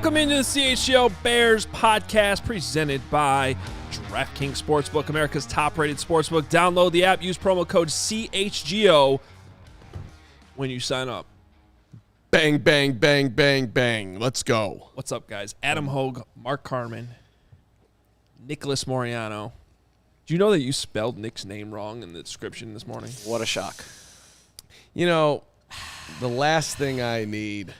Welcome into the CHGO Bears Podcast presented by DraftKings Sportsbook, America's top-rated sportsbook. Download the app. Use promo code CHGO when you sign up. Bang, bang, bang, bang, bang. Let's go. What's up, guys? Adam Hoge, Mark Carman, Nicholas Moreano. Do you know that you spelled Nick's name wrong in the description this morning? What a shock. You know, the last thing I need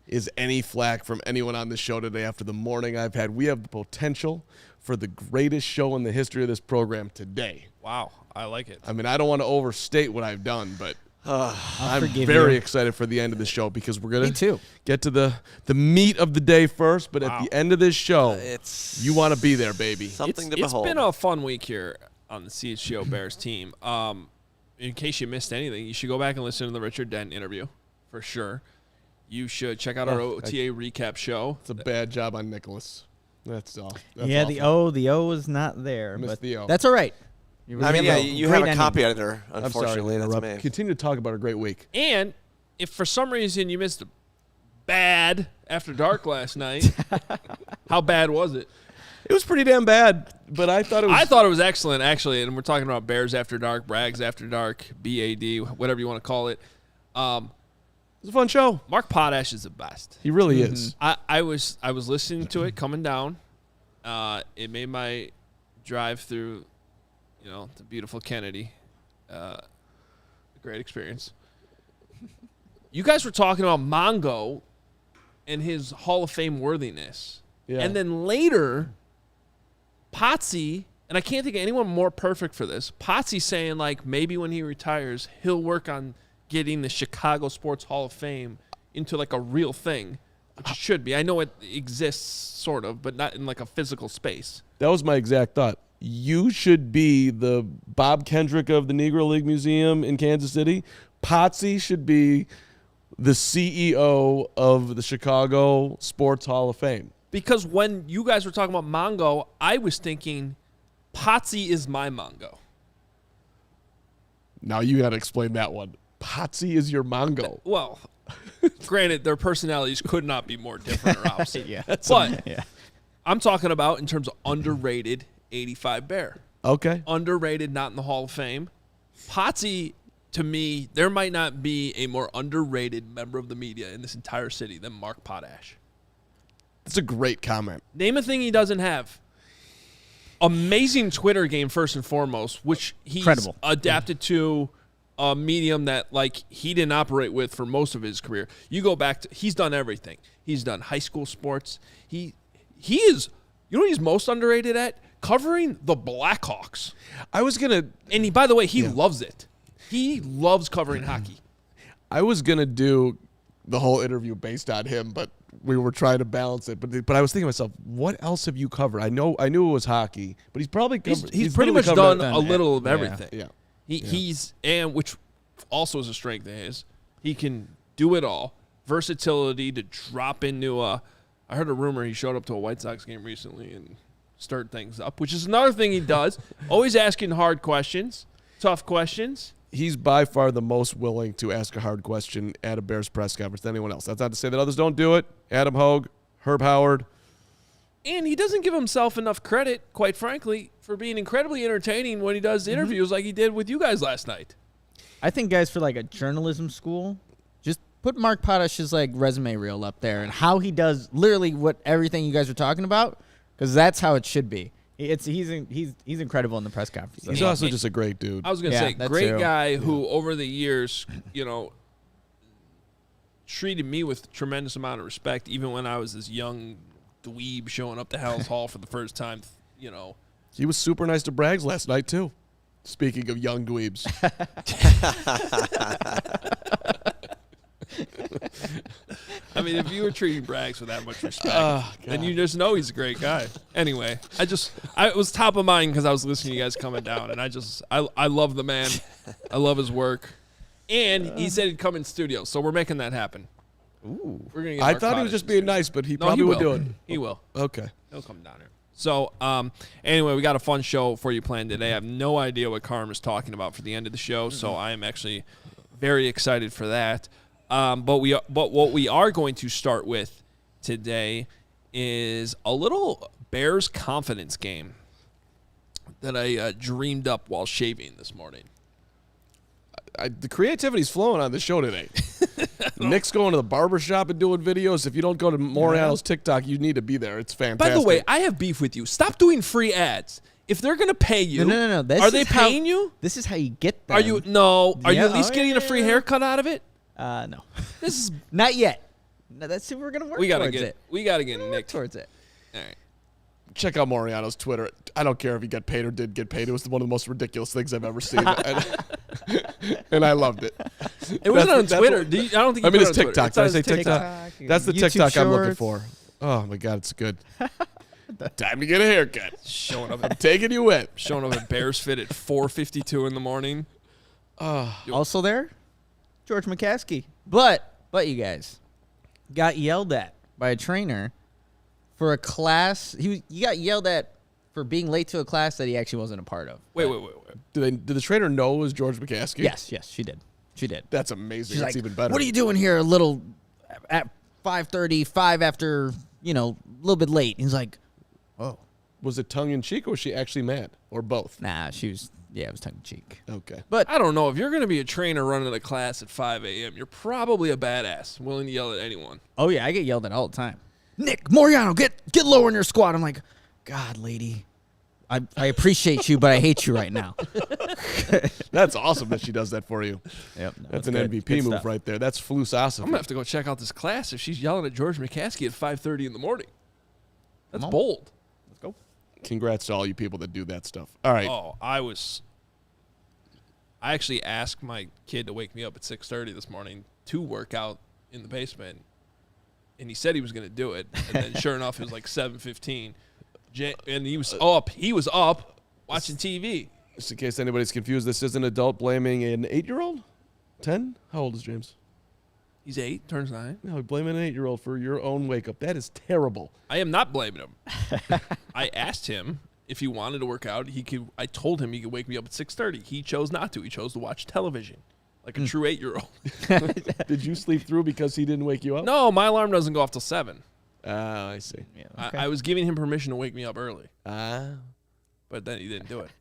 is any flack from anyone on the show today after the morning I've had. We have the potential for the greatest show in the history of this program today. Wow, I like it. I mean, I don't want to overstate what I've done, but I'm forgive very you. excited for the end of the show because we're going Me too. to get to the meat of the day first. But Wow. at the end of this show, It's you want to be there, baby. something to It's behold. been a fun week here on the CHGO Bears team. In case you missed anything, you should go back and listen to the Richard Dent interview for sure. You should check out our OTA recap show. It's a bad job on Nicholas. That's all. That's Yeah, awful. the O is not there. Missed But the O. that's all right. I mean, yeah, you have a copy editor, I'm sorry. unfortunately. to That's interrupt. me. Continue to talk about a great week. And if for some reason you missed a bad After Dark last night, how bad was it? It was pretty damn bad, but I thought it was. I thought it was excellent, actually. And we're talking about Bears After Dark, Brags After Dark, BAD, whatever you want to call it. It was a fun show. Mark Potash is the best. He really is. I was listening to it coming down. It made my drive through, the beautiful Kennedy, a great experience. You guys were talking about Mongo and his Hall of Fame worthiness. Yeah. And then later, Potsy, and I can't think of anyone more perfect for this, Potsy saying, like, maybe when he retires, he'll work on getting the Chicago Sports Hall of Fame into, like, a real thing, which it should be. I know it exists, sort of, but not in, like, a physical space. That was my exact thought. You should be the Bob Kendrick of the Negro League Museum in Kansas City. Potsy should be the CEO of the Chicago Sports Hall of Fame. Because when you guys were talking about Mongo, I was thinking Potsy is my Mongo. Now you got to explain that one. Potsy is your Mongo. Well, granted, their personalities could not be more different or opposite. Yeah. But Yeah. I'm talking about in terms of underrated 85 Bear. Okay. Underrated, not in the Hall of Fame. Potsy, to me, there might not be a more underrated member of the media in this entire city than Mark Potash. That's a great comment. Name a thing he doesn't have. Amazing Twitter game, first and foremost, which he's Incredible. adapted to a medium that, like, he didn't operate with for most of his career. You go back to, he's done everything. He's done high school sports. He is, you know what he's most underrated at? Covering the Blackhawks. I was going to And he, by the way, he loves it. He loves covering hockey. do the whole interview based on him, but we were trying to balance it. But I was thinking to myself, what else have you covered? I knew it was hockey, but he's probably covered. He's pretty literally much covered done it. a little of Yeah. everything. Yeah. He's, and which also is a strength of his. He can do it all. Versatility to drop into I heard a rumor he showed up to a White Sox game recently and stirred things up, which is another thing he does. Always asking hard questions, tough questions. He's by far the most willing to ask a hard question at a Bears press conference than anyone else. That's not to say that others don't do it. Adam Hoge, Herb Howard. And he doesn't give himself enough credit, quite frankly, for being incredibly entertaining when he does interviews like he did with you guys last night. I think, guys, for like a journalism school, just put Mark Potash's like resume reel up there and how he does literally what everything you guys are talking about, because that's how it should be. He's incredible in the press conference. He's also just a great dude. I was going to Yeah, say, that great too. guy who over the years, treated me with tremendous amount of respect, even when I was this young dweeb showing up to Hell's Hall for the first time, He was super nice to Braggs last night, too. Speaking of young dweebs. I mean, if you were treating Braggs with that much respect, then you just know he's a great guy. Anyway, it was top of mind because I was listening to you guys coming down, and I love the man. I love his work. And he said he'd come in studio, so we're making that happen. Ooh. We're gonna get I Mark thought he Potash was just in being studio. nice, but he No, probably would do will. it. He will. Okay. He'll come down here. So, anyway, we got a fun show for you planned today. I have no idea what Carm is talking about for the end of the show, so I am actually very excited for that. But what we are going to start with today is a little Bears confidence game that I dreamed up while shaving this morning. The creativity's flowing on the show today. Nick's going to the barbershop and doing videos. If you don't go to Moreano's TikTok, you need to be there. It's fantastic. By the way, I have beef with you. Stop doing free ads. If they're going to pay you, no. Are they paying you? This is how you get them. Are you at least getting a free haircut out of it? No. This is not yet. No, that's we're gonna work. We gotta towards get it. We gotta get Nick towards it. All right. Check out Moreano's Twitter. I don't care if he got paid or did get paid. It was one of the most ridiculous things I've ever seen, and I loved it. It wasn't on Twitter. I don't think. I mean, it's Twitter. TikTok. Did I say TikTok? That's the YouTube TikTok I'm looking Shorts. for. Oh my God, it's good. Time to get a haircut. Showing up. I'm taking you in. Showing up at Bears Fit at 4:52 in the morning. Also there, George McCaskey. But you guys got yelled at by a trainer for a class. He got yelled at for being late to a class that he actually wasn't a part of. Wait. Did the trainer know it was George McCaskey? Yes, she did. She did. That's amazing. She's That's like, even better. What are you doing here a little at 5:30, 5 after, a little bit late? He's like, oh. Was it tongue in cheek or was she actually mad? Or both? Nah, it was tongue in cheek. Okay. But I don't know. If you're going to be a trainer running a class at 5 a.m., you're probably a badass, willing to yell at anyone. oh yeah, I get yelled at all the time. Nick Moreano, get lower in your squat. I'm like, God, lady, I appreciate you, but I hate you right now. That's awesome that she does that for you. Yep, no, That's it's an good. MVP Good move stuff. right there. That's philosophy. I'm going to have to go check out this class if she's yelling at George McCaskey at 5:30 in the morning. That's Come on. bold. Let's go. Congrats to all you people that do that stuff. All right. Oh, I actually asked my kid to wake me up at 6:30 this morning to work out in the basement, and he said he was going to do it. And then, sure enough, it was like 7:15, and he was up. He was up watching TV. Just in case anybody's confused, this is an adult blaming an 8-year-old? 10? How old is James? He's 8, turns 9. No, blaming an 8-year-old for your own wake up. That is terrible. I am not blaming him. I asked him if he wanted to work out. I told him he could wake me up at 6:30. He chose not to. He chose to watch television, like a true 8-year-old. Did you sleep through because he didn't wake you up? No, my alarm doesn't go off till 7. I see. Yeah, okay. I was giving him permission to wake me up early, Ah. but then he didn't do it.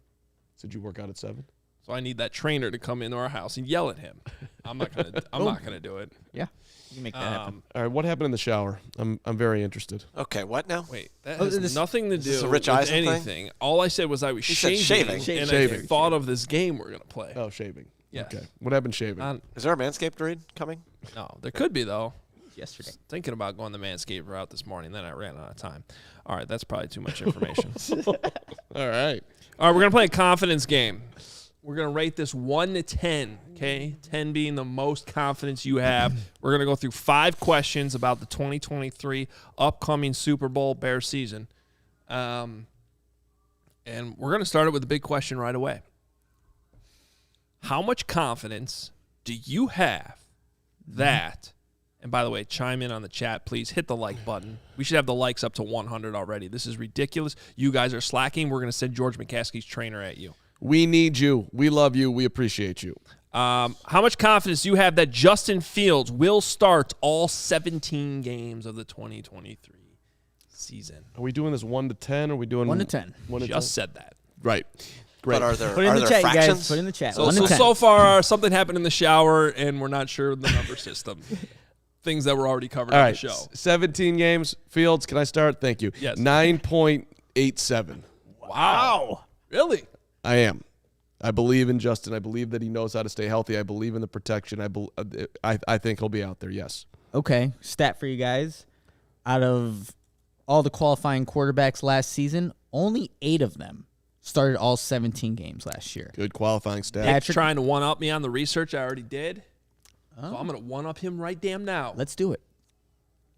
So did you work out at 7? So I need that trainer to come into our house and yell at him. I'm not gonna do it. Yeah, you can make that happen. All right, what happened in the shower? I'm very interested. Okay, what now? Wait, that Oh, has this- nothing to is this do a Rich with Eisen thing? anything. All I said was I was said shaving, shaving. and Shaving. I thought of this game we're gonna play. Oh, shaving. Yes. Okay. What happened shaving? Is there a Manscaped read coming? No, there could be though. Yesterday. Thinking about going the Manscaped route this morning, then I ran out of time. All right, that's probably too much information. All right. All right, we're gonna play a confidence game. We're gonna rate this 1 to 10. Okay, 10 being the most confidence you have. We're gonna go through 5 questions about the 2023 upcoming Super Bowl Bears season, and we're gonna start it with a big question right away. How much confidence do you have that? And by the way, chime in on the chat, please. Hit the like button. We should have the likes up to 100 already. This is ridiculous. You guys are slacking. We're going to send George McCaskey's trainer at you. We need you. We love you. We appreciate you. How much confidence do you have that Justin Fields will start all 17 games of the 2023 season? Are we doing this 1 to 10? Or are we doing 1 to 10? 1 to 10? Just said that. Right. Great. But are there Put it in the chat, you fractions? guys. Put it in the chat. So, 1 to 10. so far, something happened in the shower, and we're not sure of the number system. Things that were already covered All on right. the show. 17 games. Fields, can I start? Thank you. Yes. 9.87. Wow. Really? I am. I believe in Justin. I believe that he knows how to stay healthy. I believe in the protection. I think he'll be out there, yes. Okay, stat for you guys. Out of all the qualifying quarterbacks last season, only 8 of them started all 17 games last year. Good qualifying stat. Nick's Patrick- trying to one-up me on the research I already did. So I'm going to one-up him right damn now. Let's do it.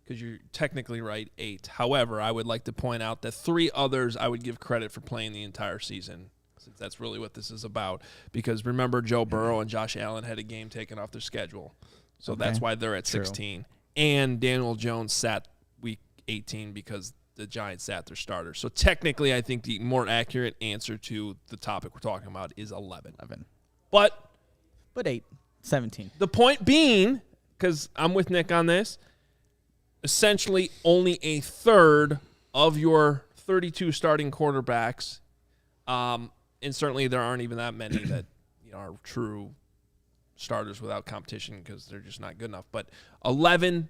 Because you're technically right, 8. However, I would like to point out that 3 others I would give credit for playing the entire season, since that's really what this is about. Because remember, Joe Burrow and Josh Allen had a game taken off their schedule. So Okay. that's why they're at True. 16. And Daniel Jones sat week 18 because the Giants sat their starters. So technically, I think the more accurate answer to the topic we're talking about is 11. 11. But 8, 17. the point being, because I'm with Nick on this, essentially only a third of your 32 starting quarterbacks, and certainly there aren't even that many that are true starters without competition because they're just not good enough. But 11,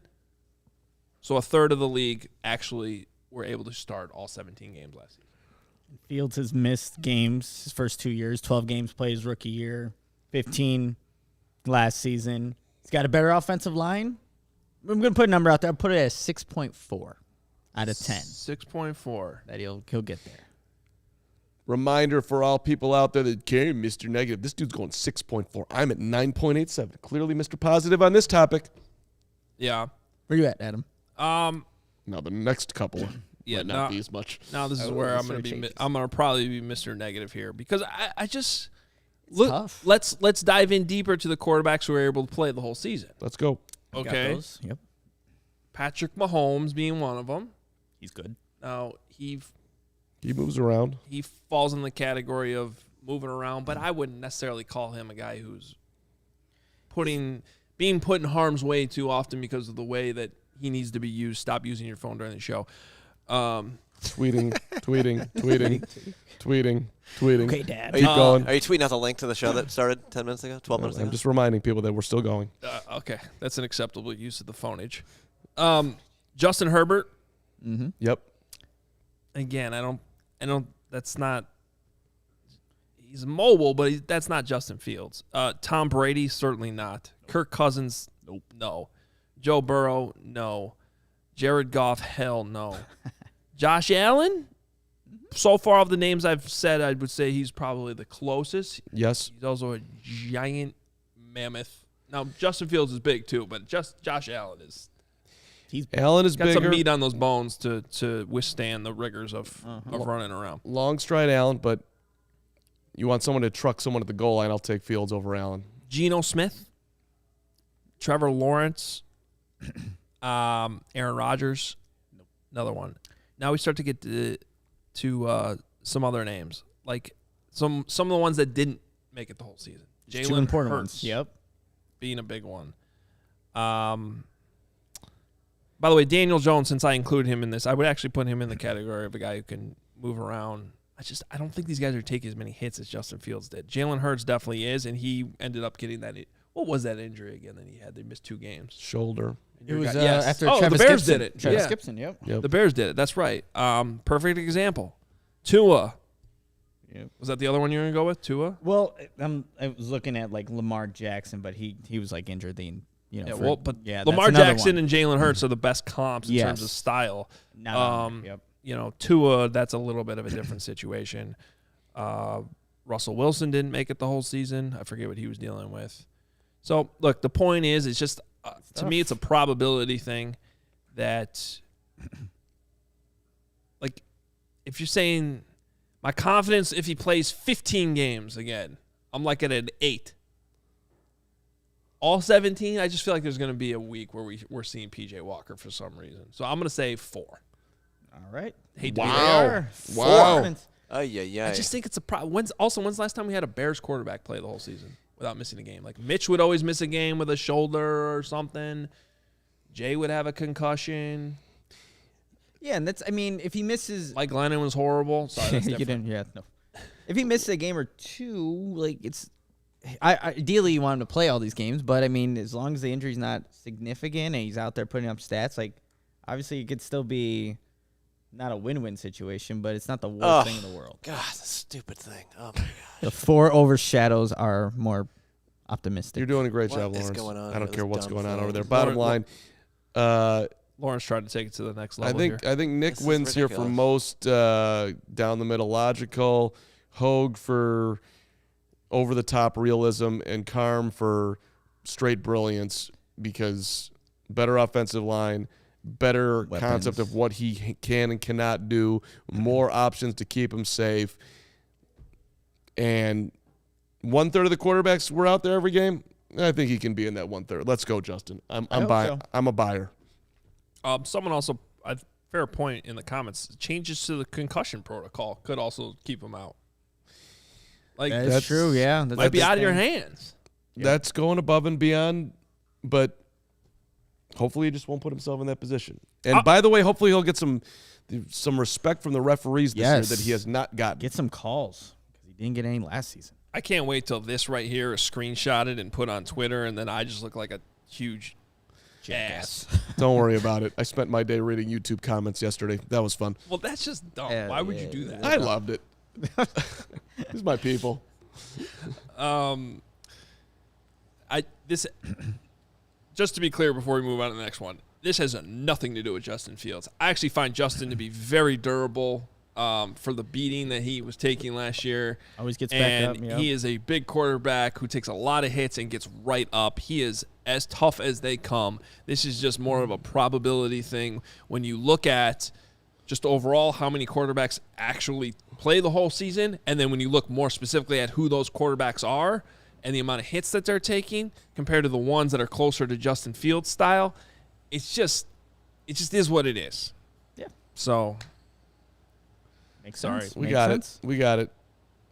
so a third of the league actually were able to start all 17 games last season. Fields has missed games his first 2 years, 12 games played his rookie year, 15 last season. He's got a better offensive line. I'm going to put a number out there. I'll put it at 6.4 out of 10. 6.4. That he'll get there. Reminder for all people out there that came, Mr. Negative. This dude's going 6.4. I'm at 9.87. Clearly Mr. Positive on this topic. Yeah. Where you at, Adam? Now the next couple might not be as much. Now this is where I'm going to be. I'm going to probably be Mr. Negative here because I just look. Tough. Let's dive in deeper to the quarterbacks who were able to play the whole season. Let's go. Okay. Yep. Patrick Mahomes being one of them. He's good. Now he moves around. He falls in the category of moving around, but I wouldn't necessarily call him a guy who's being put in harm's way too often because of the way that he needs to be used. Stop using your phone during the show. Tweeting. Okay, Dad. Keep going. Are you tweeting out the link to the show that started 10 minutes ago, 12 minutes ago? I'm just reminding people that we're still going. Okay, that's an acceptable use of the phonage. Justin Herbert. Mm-hmm. Yep. Again, I don't. That's not. He's mobile, but that's not Justin Fields. Tom Brady, certainly not. Kirk Cousins, nope. No. Joe Burrow, no. Jared Goff, hell no. Josh Allen, so far of the names I've said, I would say he's probably the closest. Yes. He's also a giant mammoth. Now, Justin Fields is big too, but just Josh Allen is. Allen is got bigger. some meat on those bones to withstand the rigors of running around. Long stride Allen, but you want someone to truck someone at the goal line, I'll take Fields over Allen. Geno Smith, Trevor Lawrence, Aaron Rodgers, another one. Now we start to get to some other names, like some of the ones that didn't make it the whole season. Two important Hurts ones. Yep. being a big one. By the way, Daniel Jones, since I included him in this, I would actually put him in the category of a guy who can move around. I don't think these guys are taking as many hits as Justin Fields did. Jalen Hurts definitely is, and he ended up getting that. What was that injury again that he had? They missed 2 games. Shoulder. It was yes. after Travis Travis the Bears Gibson. did it. Travis Yeah. Gibson, yep. Yep. The Bears did it. That's right. Perfect example. Tua. Yep. Was that the other one you were going to go with? Tua? Well, I was looking at like Lamar Jackson, but he was like injured Lamar Jackson and Jalen Hurts are the best comps in terms of style. Yep. Tua, that's a little bit of a different situation. Russell Wilson didn't make it the whole season. I forget what he was dealing with. So, look, the point is, it's just, to me, it's a probability thing that, like, if you're saying my confidence, if he plays 15 games again, I'm like at an 8. All 17, I just feel like there's going to be a week where we're seeing P.J. Walker for some reason. So I'm going to say 4. All right. Hate to be Wow. there. Wow. I just think it's a problem. When's the last time we had a Bears quarterback play the whole season without missing a game? Like Mitch would always miss a game with a shoulder or something. Jay would have a concussion. Yeah, and if he misses, Mike Glennon was horrible. Sorry, that's you different. didn't. Yeah, no. If he misses a game or 2, like it's, ideally you want him to play all these games, but I mean, as long as the injury's not significant and he's out there putting up stats, like obviously it could still be not a win-win situation, but it's not the worst thing in the world. God, the stupid thing. Oh, my God. The 4 overshadows are more optimistic. You're doing a great job, What is Lawrence. going on I don't with care this what's dumb going on thing? over there. Bottom line, Lawrence tried to take it to the next level. I think Nick This is wins here for ridiculous. most down the middle logical, Hoge for over the top realism, and Carm for straight brilliance because better offensive line, better Weapons. concept of what he can and cannot do, more options to keep him safe, and 1/3 of the quarterbacks were out there every game. I think he can be in that 1/3. Let's go, Justin. I'm hope buying. so. I'm a buyer. Someone also, a fair point in the comments, changes to the concussion protocol could also keep him out. Like That's true, yeah. That's might a be big out of your thing. hands. Yeah. That's going above and beyond, but hopefully he just won't put himself in that position. And by the way, hopefully he'll get some respect from the referees this year that he has not gotten. Get some calls because he didn't get any last season. I can't wait till this right here is screenshotted and put on Twitter, and then I just look like a huge ass. Don't worry about it. I spent my day reading YouTube comments yesterday. That was fun. Well, that's just dumb. Why would you do that? I loved it. These are my people. Just to be clear before we move on to the next one, this has nothing to do with Justin Fields. I actually find Justin to be very durable for the beating that he was taking last year. Always gets back up. And he is a big quarterback who takes a lot of hits and gets right up. He is as tough as they come. This is just more of a probability thing. When you look at just overall how many quarterbacks actually play the whole season, and then when you look more specifically at who those quarterbacks are and the amount of hits that they're taking compared to the ones that are closer to Justin Fields' style, it just is what it is. Yeah. So, Makes sorry. sense. We Makes got sense. it. We got it.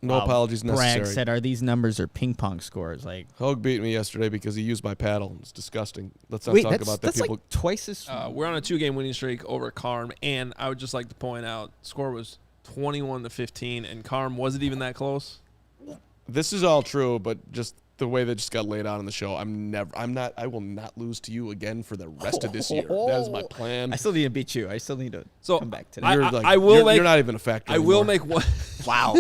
No apologies necessary. Bragg said, "Are these numbers or ping pong scores?" Like, Hoge beat me yesterday because he used my paddle. It's disgusting. Let's not wait, talk that's, about that. that's People, like twice as. we're on a 2-game winning streak over Carm, and I would just like to point out, score was 21-15, and Carm wasn't even that close. this is all true, but just the way that just got laid out on the show, I will not lose to you again for the rest of this year. That is my plan. I still need to beat you. I still need to come back to that. You're not even a factor. I will make one. Wow.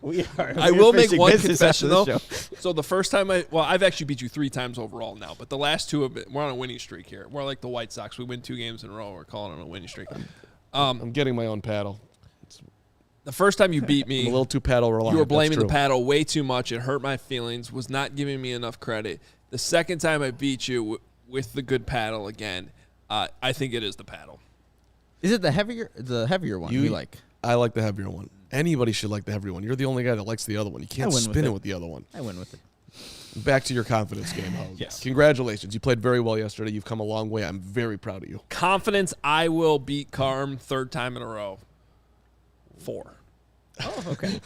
I will make one business confession after though. this show. So the first time I've actually beat you 3 times overall now, but the last 2 have been, we're on a winning streak here. We're like the White Sox. We win 2 games in a row. We're calling it a winning streak. I'm getting my own paddle. The first time you beat me, I'm a little too paddle reliant. you were blaming the That's true. paddle way too much. It hurt my feelings. Was not giving me enough credit. The second time I beat you with the good paddle again, I think it is the paddle. Is it the heavier one you like? I like the heavier one. Anybody should like the heavier one. You're the only guy that likes the other one. You can't spin it with the other one. I win with it. Back to your confidence game, Hoge. Yes. Congratulations. You played very well yesterday. You've come a long way. I'm very proud of you. Confidence, I will beat Carm 3rd time in a row. 4. Oh, okay.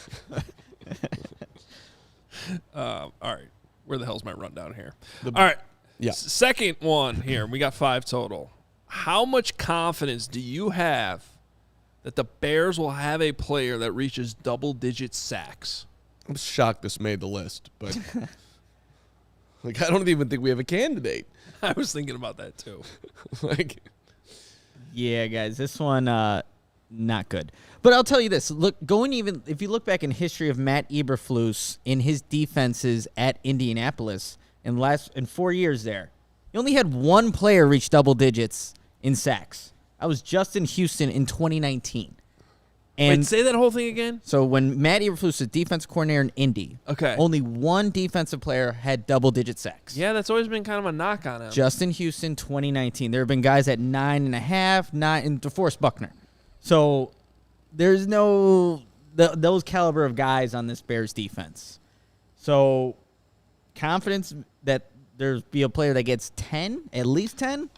All right. Where the hell's my rundown here? All right. Yeah. Second one here. We got 5 total. How much confidence do you have that the Bears will have a player that reaches double-digit sacks? I'm shocked this made the list, but I don't even think we have a candidate. I was thinking about that too. Yeah, guys, this one not good. But I'll tell you this: if you look back in history of Matt Eberflus in his defenses at Indianapolis in 4 years there, he only had 1 player reach double digits in sacks. That was Justin Houston in 2019. And Wait, say that whole thing again? so when Matt Eberflus was defensive coordinator in Indy, Okay. only 1 defensive player had double-digit sacks. Yeah, that's always been kind of a knock on him. Justin Houston, 2019. There have been guys at 9.5, 9, and DeForest Buckner. So there's no those caliber of guys on this Bears defense. So confidence that there'll be a player that gets 10, at least 10,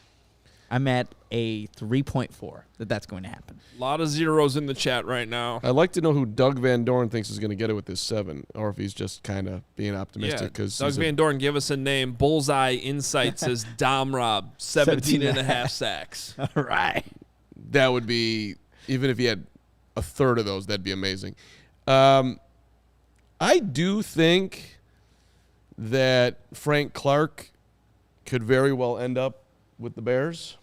I'm at a 3.4 that's going to happen. A lot of zeros in the chat right now. I'd like to know who Doug Van Dorn thinks is going to get it with this 7, or if he's just kind of being optimistic. Yeah, Doug Van Dorn, give us a name. Bullseye Insight says Dom Rob, 17.5 sacks. All right. That would be, even if he had a third of those, that'd be amazing. I do think that Frank Clark could very well end up with the Bears.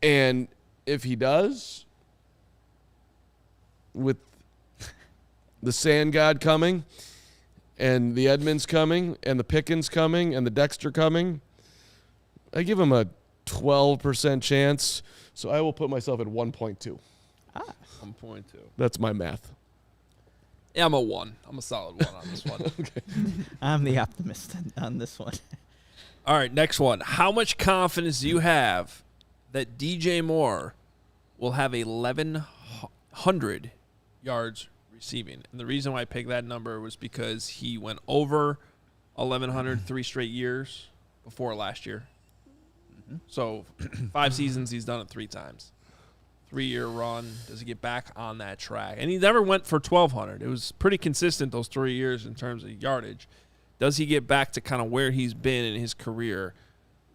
And if he does, with the Sand God coming, and the Edmonds coming, and the Pickens coming, and the Dexter coming, I give him a 12% chance. So I will put myself at 1.2. 1.2. That's my math. Yeah, I'm a 1. I'm a solid 1 on this one. Okay. I'm the optimist on this one. All right, next one. How much confidence do you have that DJ Moore will have 1,100 yards receiving? And the reason why I picked that number was because he went over 1,100 3 straight years before last year. So 5 seasons, he's done it 3 times. 3-year run. Does he get back on that track? And he never went for 1,200. It was pretty consistent those 3 years in terms of yardage. Does he get back to kind of where he's been in his career?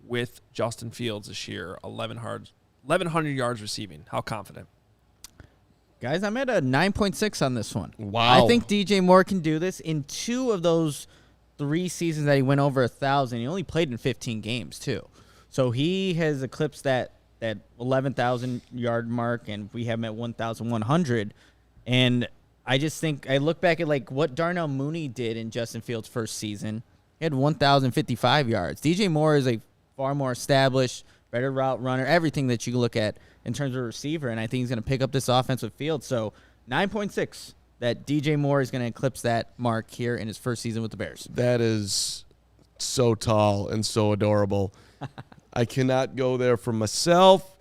with Justin Fields this year, 1,100 yards receiving. How confident? Guys, I'm at a 9.6 on this one. Wow. I think DJ Moore can do this. In 2 of those 3 seasons that he went over 1,000, he only played in 15 games, too. So he has eclipsed that 11,000-yard mark, and we have him at 1,100. And I just think I look back at like what Darnell Mooney did in Justin Fields' first season. He had 1,055 yards. DJ Moore is a far more established, better route runner, everything that you look at in terms of receiver, and I think he's going to pick up this offense with Fields. So 9.6, that DJ Moore is going to eclipse that mark here in his first season with the Bears. That is so tall and so adorable. I cannot go there for myself,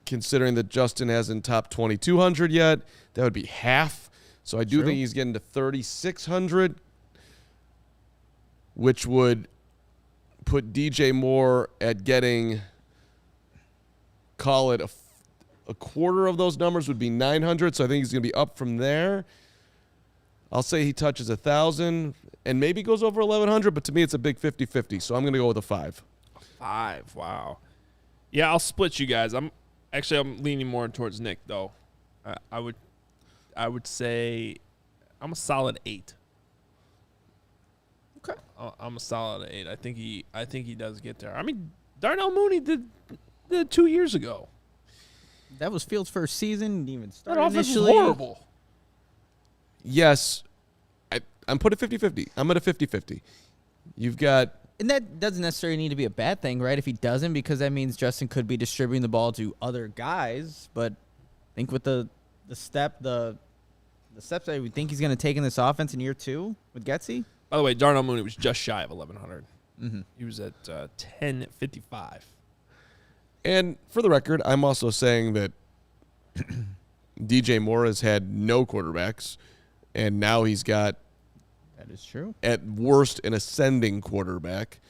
considering that Justin hasn't topped 2,200 yet. That would be half. So I do think he's getting to 3,600, which would put DJ Moore at getting, call it a quarter of those numbers would be 900. So I think he's going to be up from there. I'll say he touches 1,000 and maybe goes over 1,100, but to me it's a big 50-50. So I'm going to go with a 5. 5, wow. Yeah, I'll split you guys. I'm leaning more towards Nick though. I would say I'm a solid 8. Okay. I'm a solid 8. I think he does get there. I mean, Darnell Mooney did 2 years ago. That was Fields' first season. Didn't even That start offense was initially. horrible. Yes, I'm put at 50-50. I'm at a 50-50. You've got... And that doesn't necessarily need to be a bad thing, right? If he doesn't, because that means Justin could be distributing the ball to other guys. But I think with the steps that we think he's going to take in this offense in year 2 with Getsy. By the way, Darnell Mooney was just shy of 1,100. Mm-hmm. He was at 1055. And for the record, I'm also saying that DJ Moore has had no quarterbacks, and now he's got, That is true. at worst, an ascending quarterback.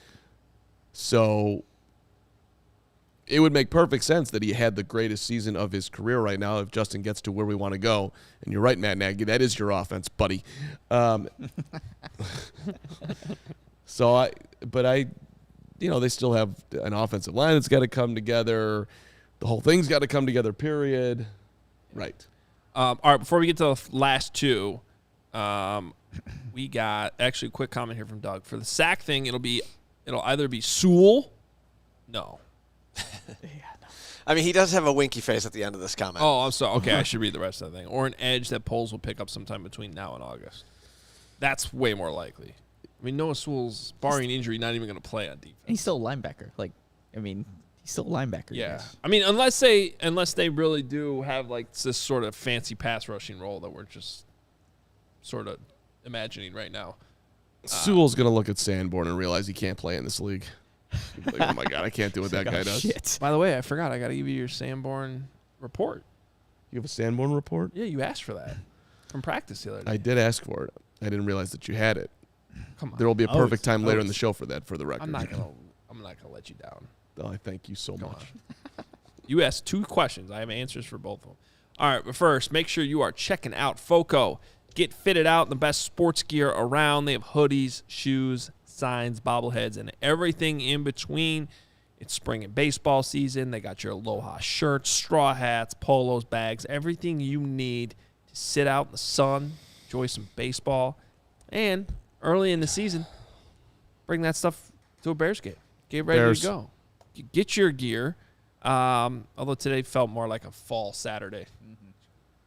So it would make perfect sense that he had the greatest season of his career right now if Justin gets to where we want to go. And you're right, Matt Nagy, that is your offense, buddy. They still have an offensive line that's got to come together. The whole thing's got to come together, period. Right. All right, before we get to the last 2, we got actually a quick comment here from Doug. For the sack thing, it'll either be Sewell. No. I mean, he does have a winky face at the end of this comment. Oh, I'm sorry. Okay, I should read the rest of the thing. Or an edge that Poles will pick up sometime between now and August. That's way more likely. I mean, Noah Sewell's, barring injury, not even going to play on defense. And he's still a linebacker. He's still a linebacker. Yeah. Guys. I mean, unless they really do have like this sort of fancy pass rushing role that we're just sort of imagining right now. Sewell's going to look at Sanborn and realize he can't play in this league. Like, oh, my God, I can't do what that guy does. Shit. By the way, I forgot. I got to give you your Sanborn report. You have a Sanborn report? Yeah, you asked for that from practice the other day. I did ask for it. I didn't realize that you had it. Come on. There will be a perfect time later in the was- show for that, for the record. I'm not gonna let you down. Oh, I thank you so much. You asked 2 questions. I have answers for both of them. All right, but first, make sure you are checking out FOCO. Get fitted out in the best sports gear around. They have hoodies, shoes, signs, bobbleheads, and everything in between. It's spring and baseball season. They got your Aloha shirts, straw hats, polos, bags, everything you need to sit out in the sun, enjoy some baseball, and early in the season, bring that stuff to a Bears game. Get ready Bears. to go. Get your gear. Although today felt more like a fall Saturday. It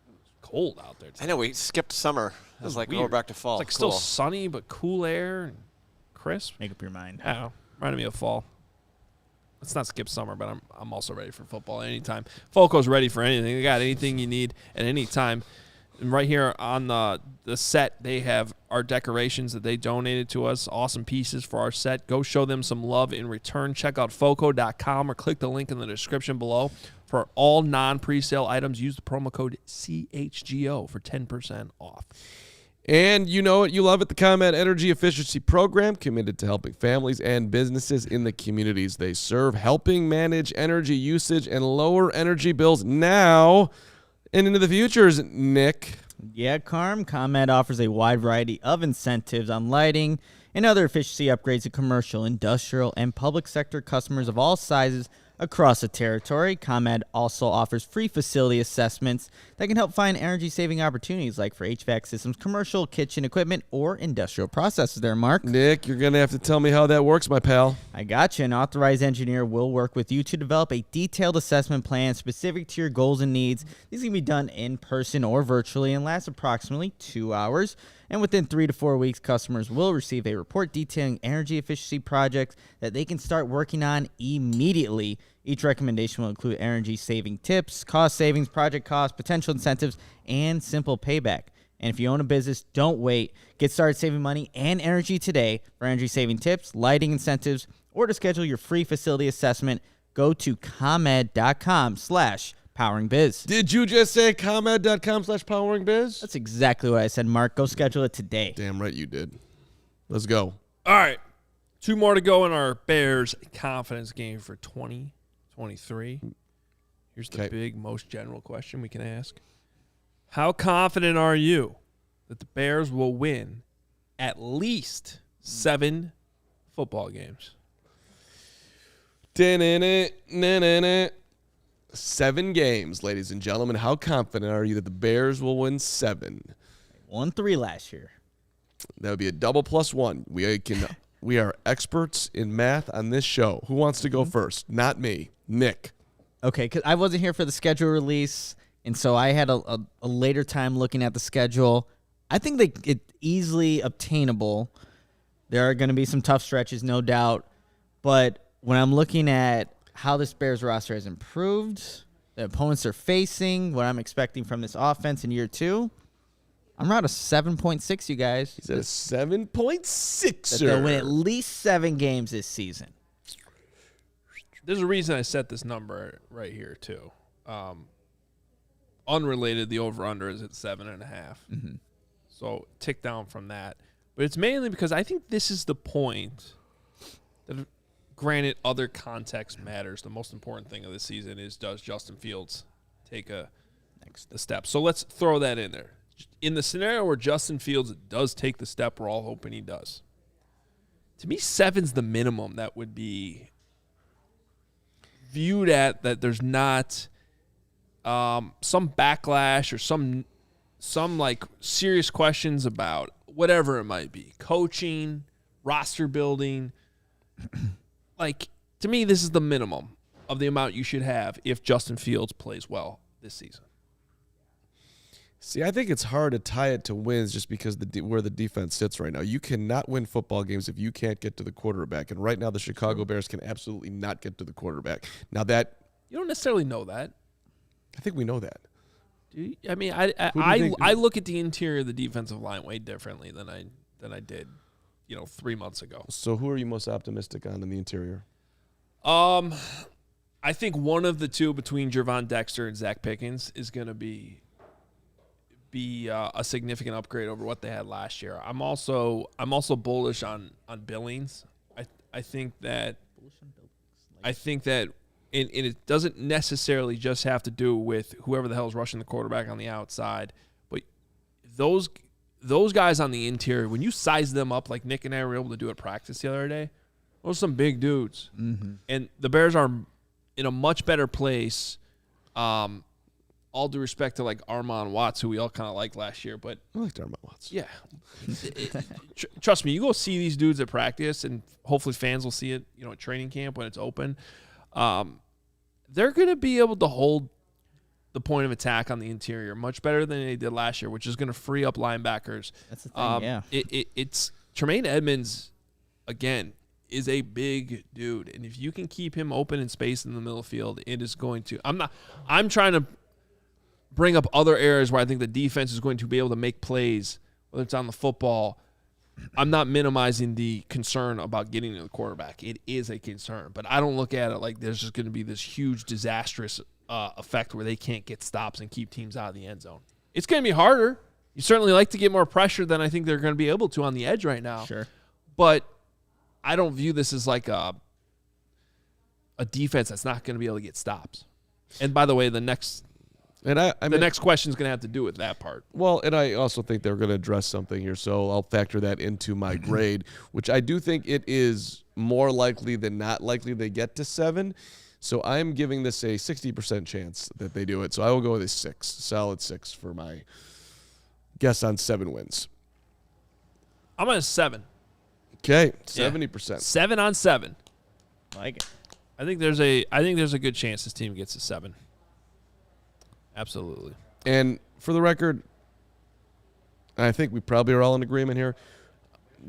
was cold out there today. I know, we skipped summer. It was like, oh, we're weird. back to fall. It's like Cool. still sunny, but cool air and crisp. Make up your mind. Yeah, reminded me of fall. Let's not skip summer, but I'm also ready for football anytime. FOCO's ready for anything. They got anything you need at any time. And right here on the set, they have our decorations that they donated to us. Awesome pieces for our set. Go show them some love in return. Check out FOCO.com or click the link in the description below. For all non-presale items, use the promo code CHGO for 10% off. And you know it, you love it, the ComEd Energy Efficiency Program, committed to helping families and businesses in the communities they serve, helping manage energy usage and lower energy bills now and into the futures, Nick. Yeah, ComEd offers a wide variety of incentives on lighting and other efficiency upgrades to commercial, industrial, and public sector customers of all sizes across the territory. ComEd also offers free facility assessments that can help find energy-saving opportunities like for HVAC systems, commercial kitchen equipment, or industrial processes there, Mark. Nick, you're going to have to tell me how that works, my pal. I got you. An authorized engineer will work with you to develop a detailed assessment plan specific to your goals and needs. These can be done in person or virtually and last approximately 2 hours. And within 3 to 4 weeks, customers will receive a report detailing energy efficiency projects that they can start working on immediately. Each recommendation will include energy-saving tips, cost savings, project costs, potential incentives, and simple payback. And if you own a business, don't wait. Get started saving money and energy today. For energy-saving tips, lighting incentives, or to schedule your free facility assessment, go to comed.com/poweringbiz. Did you just say comed.com/poweringbiz? That's exactly what I said, Mark. Go schedule it today. Damn right you did. Let's go. All right. 2 more to go in our Bears confidence game for 2023. Here's the big, most general question we can ask. How confident are you that the Bears will win at least 7 football games? 7 games, ladies and gentlemen. How confident are you that the Bears will win 7? Won 3 last year. That would be a double plus 1. We are experts in math on this show. Who wants to go first? Not me. Nick. Okay, because I wasn't here for the schedule release, and so I had a later time looking at the schedule. I think it's easily obtainable. There are going to be some tough stretches, no doubt. But when I'm looking at how this Bears roster has improved, the opponents are facing, what I'm expecting from this offense in year 2, I'm around a 7.6, you guys. He's at a 7.6. That they'll win at least 7 games this season. There's a reason I set this number right here, too. Unrelated, the over-under is at 7.5. Mm-hmm. So tick down from that. But it's mainly because I think this is the point that, granted, other context matters. The most important thing of the season is, does Justin Fields take a step? So let's throw that in there. In the scenario where Justin Fields does take the step we're all hoping he does, to me, 7's the minimum that would be viewed at, that there's not some backlash or some like serious questions about whatever it might be, coaching, roster building. Like, to me, this is the minimum of the amount you should have if Justin Fields plays well this season. See, I think it's hard to tie it to wins just because where the defense sits right now. You cannot win football games if you can't get to the quarterback. And right now, the Chicago Bears can absolutely not get to the quarterback. Now that you don't necessarily know that. I think we know that. Do you? I mean, I look at the interior of the defensive line way differently than I did, 3 months ago. So who are you most optimistic on in the interior? I think one of the two between Gervon Dexter and Zach Pickens is going to be a significant upgrade over what they had last year. I'm also bullish on Billings. I think that and it doesn't necessarily just have to do with whoever the hell is rushing the quarterback on the outside, but those guys on the interior, when you size them up like Nick and I were able to do at practice the other day, those are some big dudes. Mm-hmm. And the Bears are in a much better place. All due respect to like Armon Watts, who we all kind of liked last year, but I liked Armon Watts. Yeah, trust me, you go see these dudes at practice, and hopefully fans will see it, at training camp when it's open. They're going to be able to hold the point of attack on the interior much better than they did last year, which is going to free up linebackers. That's the thing, yeah. It's Tremaine Edmonds, again, is a big dude, and if you can keep him open in space in the middle of the field, it is going to. I'm trying to bring up other areas where I think the defense is going to be able to make plays, whether it's on the football. I'm not minimizing the concern about getting to the quarterback. It is a concern, but I don't look at it like there's just going to be this huge disastrous effect where they can't get stops and keep teams out of the end zone. It's going to be harder. You certainly like to get more pressure than I think they're going to be able to on the edge right now. Sure. But I don't view this as like a defense that's not going to be able to get stops. And by the way, the next And I the mean, next question is going to have to do with that part. well, and I also think they're going to address something here, so I'll factor that into my grade, which I do think it is more likely than not likely they get to 7. So I'm giving this a 60% chance that they do it. So I will go with a 6, solid 6 for my guess on 7 wins. I'm at a 7. Okay, 70%. 7 on 7. Like it. I think there's a good chance this team gets a 7. Absolutely. And for the record, I think we probably are all in agreement here.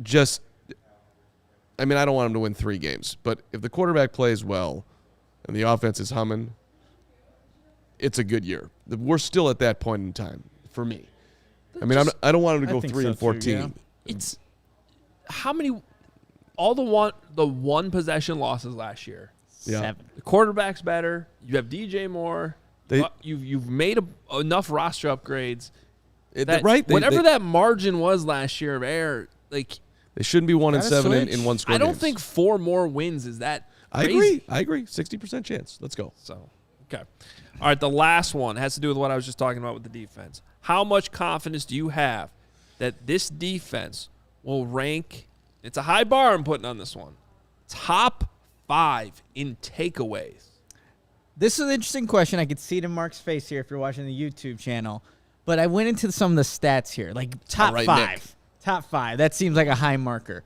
I don't want them to win 3 games, but if the quarterback plays well and the offense is humming, it's a good year. We're still at that point in time for me. I don't want them to I go think 3 so and too, 14. yeah. It's how many all the one possession losses last year. Yeah. 7. The quarterback's better. You have DJ Moore. You've made enough roster upgrades. Whatever that margin was last year of error, like They shouldn't be 1 and Gotta 7 in switch. one score. I don't games. think 4 more wins is that I crazy. agree. 60% chance. Let's go. So, okay. All right, the last one has to do with what I was just talking about with the defense. How much confidence do you have that this defense will rank, it's a high bar I'm putting on this one, top 5 in takeaways? This is an interesting question. I could see it in Mark's face here if you're watching the YouTube channel. But I went into some of the stats here, like top right, 5. Nick. Top 5. That seems like a high marker.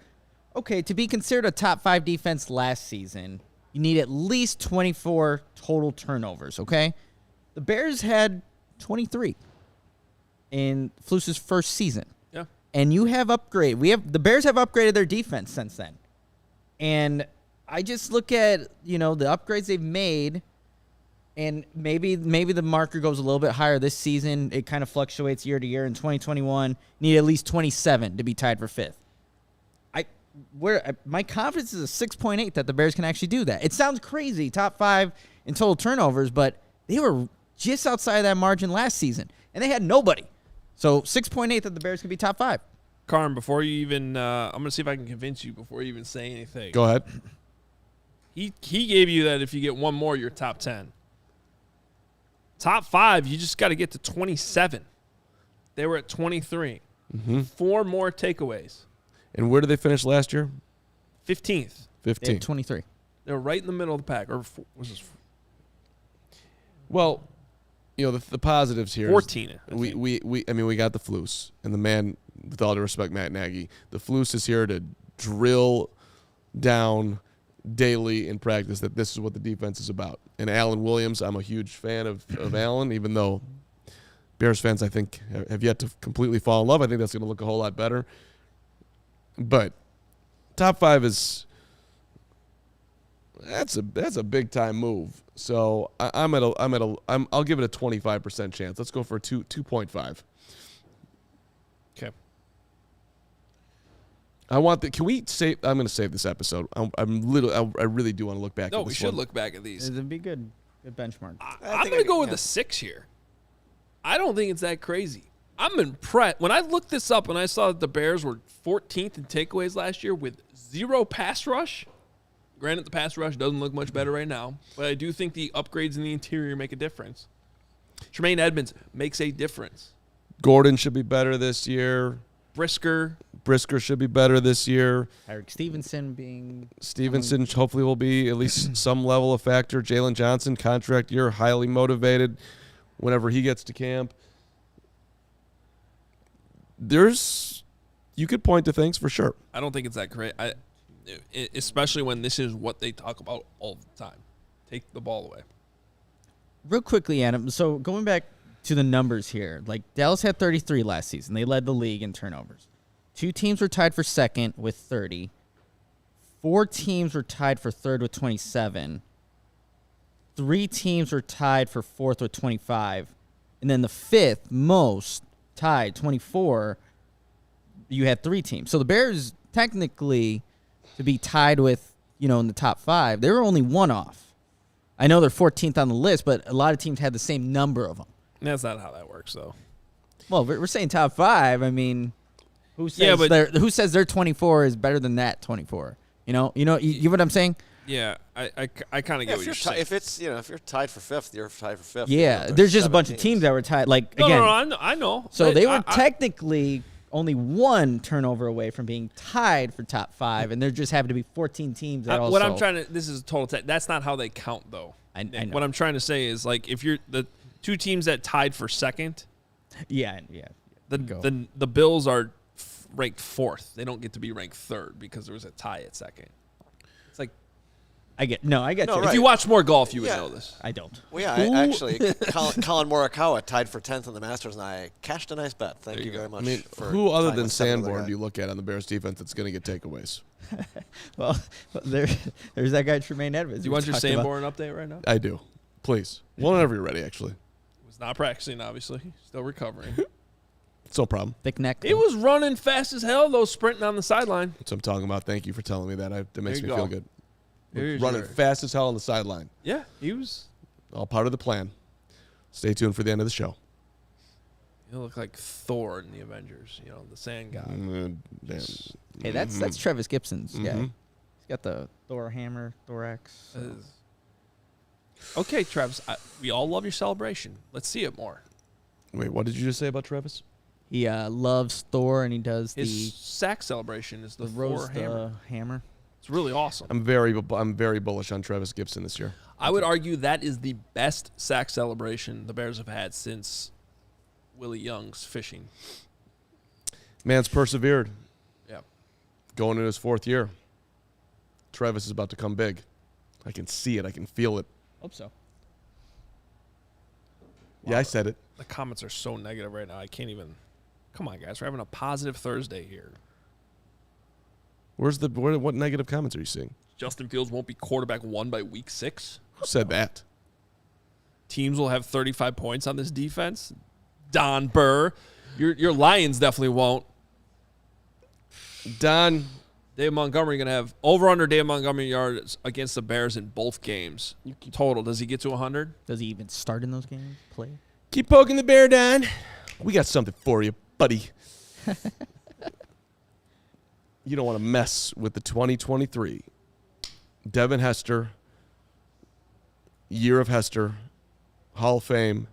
Okay, to be considered a top 5 defense last season, you need at least 24 total turnovers, okay? The Bears had 23 in Flus's first season. Yeah. And you have the Bears have upgraded their defense since then. And I just look at, the upgrades they've made, and maybe the marker goes a little bit higher this season. It kind of fluctuates year to year. In 2021, need at least 27 to be tied for 5th. My confidence is a 6.8 that the Bears can actually do that. It sounds crazy, top 5 in total turnovers, but they were just outside of that margin last season, and they had nobody. So 6.8 that the Bears can be top 5. Carm, before you even, I'm going to see if I can convince you before you even say anything. Go ahead. He gave you that if you get one more, you're top 10. Top 5, you just got to get to 27. They were at 23. 4 more takeaways. And where did they finish last year? 15th. 15. 23. They were right in the middle of the pack. Or was this Well, the positives here. 14? We got the Flus, and the man, with all due respect, Matt Nagy, the Flus is here to drill down daily in practice that this is what the defense is about. And Alan Williams, I'm a huge fan of Alan, even though Bears fans, I think, have yet to completely fall in love. I think that's going to look a whole lot better. But top 5 that's a big time move. So I'll give it a 25% chance. Let's go for 2.5. Okay. Can we save? I'm going to save this episode. I really do want to look back. No, at we this should one. look back at these. It'd be good benchmark. I'm going to go with a 6 here. I don't think it's that crazy. I'm impressed. When I looked this up and I saw that the Bears were 14th in takeaways last year with 0 pass rush. Granted, the pass rush doesn't look much better right now, but I do think the upgrades in the interior make a difference. Tremaine Edmonds makes a difference. Gordon should be better this year. Brisker should be better this year. Eric Stevenson hopefully will be at least some level of factor. Jalen Johnson, contract year, highly motivated whenever he gets to camp. You could point to things for sure. I don't think it's that great. Especially when this is what they talk about all the time. Take the ball away. Real quickly, Adam. So going back to the numbers here, like Dallas had 33 last season. They led the league in turnovers. 2 teams were tied for second with 30. 4 teams were tied for third with 27. 3 teams were tied for fourth with 25. And then the 5th most tied, 24, you had 3 teams. So the Bears, technically, to be tied with, in the top 5, they were only 1 off. I know they're 14th on the list, but a lot of teams had the same number of them. That's not how that works, though. Well, we're saying top 5. I mean, who says their 24 is better than that 24? You get what I'm saying? Yeah, I kind of get what you're saying. If it's if you're tied for fifth, you're tied for fifth. Yeah, there's just a bunch of teams that were tied. Like again, I know. So they were technically only one turnover away from being tied for top 5, and there just happened to be 14 teams that also. What I'm trying to, this is a total. That's not how they count, though. I know. What I'm trying to say is, like, if you're the 2 teams that tied for second, the Bills are ranked 4th. They don't get to be ranked 3rd because there was a tie at second. It's like I get you. right. If you watch more golf, you would know this. I don't. Well, yeah, actually, Colin Morikawa tied for 10th in the Masters, and I cashed a nice bet. Thank you very much. I mean, for who other tying than with seven other Sanborn guys. do you look at on the Bears defense that's going to get takeaways? Well, there's that guy Tremaine Edmonds. Do you want your Sanborn update right now? I do. Please. Whenever you're ready, actually. Was not practicing, obviously. Still recovering. It's no problem. Thick neck. He was running fast as hell, though, sprinting on the sideline. That's what I'm talking about. Thank you for telling me that. That makes me you feel go. good. Here's Running your- fast as hell on the sideline. Yeah, he was. All part of the plan. Stay tuned for the end of the show. He looked like Thor in the Avengers, the sand god. Damn. Hey, that's Travis Gibson's guy. Mhm. He's got the Thor hammer, thorax. Okay, Travis, we all love your celebration. Let's see it more. Wait, what did you just say about Travis? He loves Thor, and he does His sack celebration is the Thor rose hammer. hammer. It's really awesome. I'm very bullish on Travis Gibson this year. I would argue that is the best sack celebration the Bears have had since Willie Young's fishing. Man's persevered. Yeah. Going in his 4th year. Travis is about to come big. I can see it. I can feel it. Hope so. Yeah, I said it. The comments are so negative right now. I can't even. Come on, guys. We're having a positive Thursday here. What negative comments are you seeing? Justin Fields won't be quarterback 1 by week 6. Who said that? Teams will have 35 points on this defense. Don Burr. Your Lions definitely won't. Don. Dave Montgomery going to have over-under Dave Montgomery yards against the Bears in both games. Total. Does he get to 100? Does he even start in those games? Play? Keep poking the bear, Don. We got something for you, buddy. You don't want to mess with the 2023 Devin Hester, Year of Hester, Hall of Fame,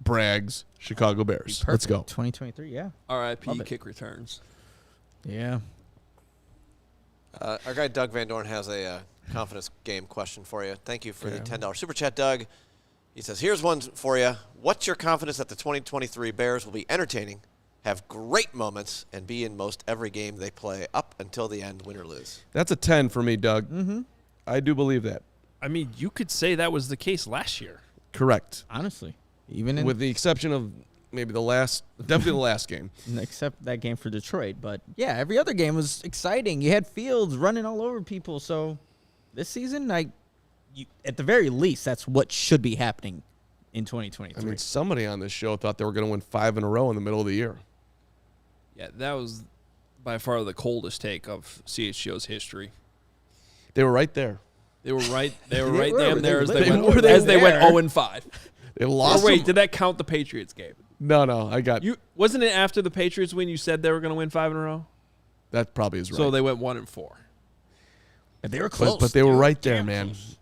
Braggs, Chicago Bears. Let's go. 2023, yeah. R.I.P. Love it. kick returns. Yeah. Our guy Doug Van Dorn has a confidence game question for you. Thank you for the $10 super chat, Doug. He says, here's one for you. What's your confidence that the 2023 Bears will be entertaining, have great moments, and be in most every game they play up until the end, win or lose? That's a 10 for me, Doug. Mm-hmm. I do believe that. I mean, you could say that was the case last year. Correct. Honestly. Even in, With the exception of maybe definitely the last game. except that game for Detroit. But, yeah, every other game was exciting. You had Fields running all over people. So this season, at the very least, that's what should be happening in 2023. I mean, somebody on this show thought they were going to win 5 in a row in the middle of the year. Yeah, that was by far the coldest take of CHGO's history. They were right there. They were right. They were They right were. damn there as They they were went there. as they went 0-5. They Or lost. wait, them. did that count the Patriots game? No, I got You wasn't it after the Patriots win? You said they were going to win 5 in a row, that. Probably is right. so they went 1-4. But they were close. but they were dude. right there, Damn man. close.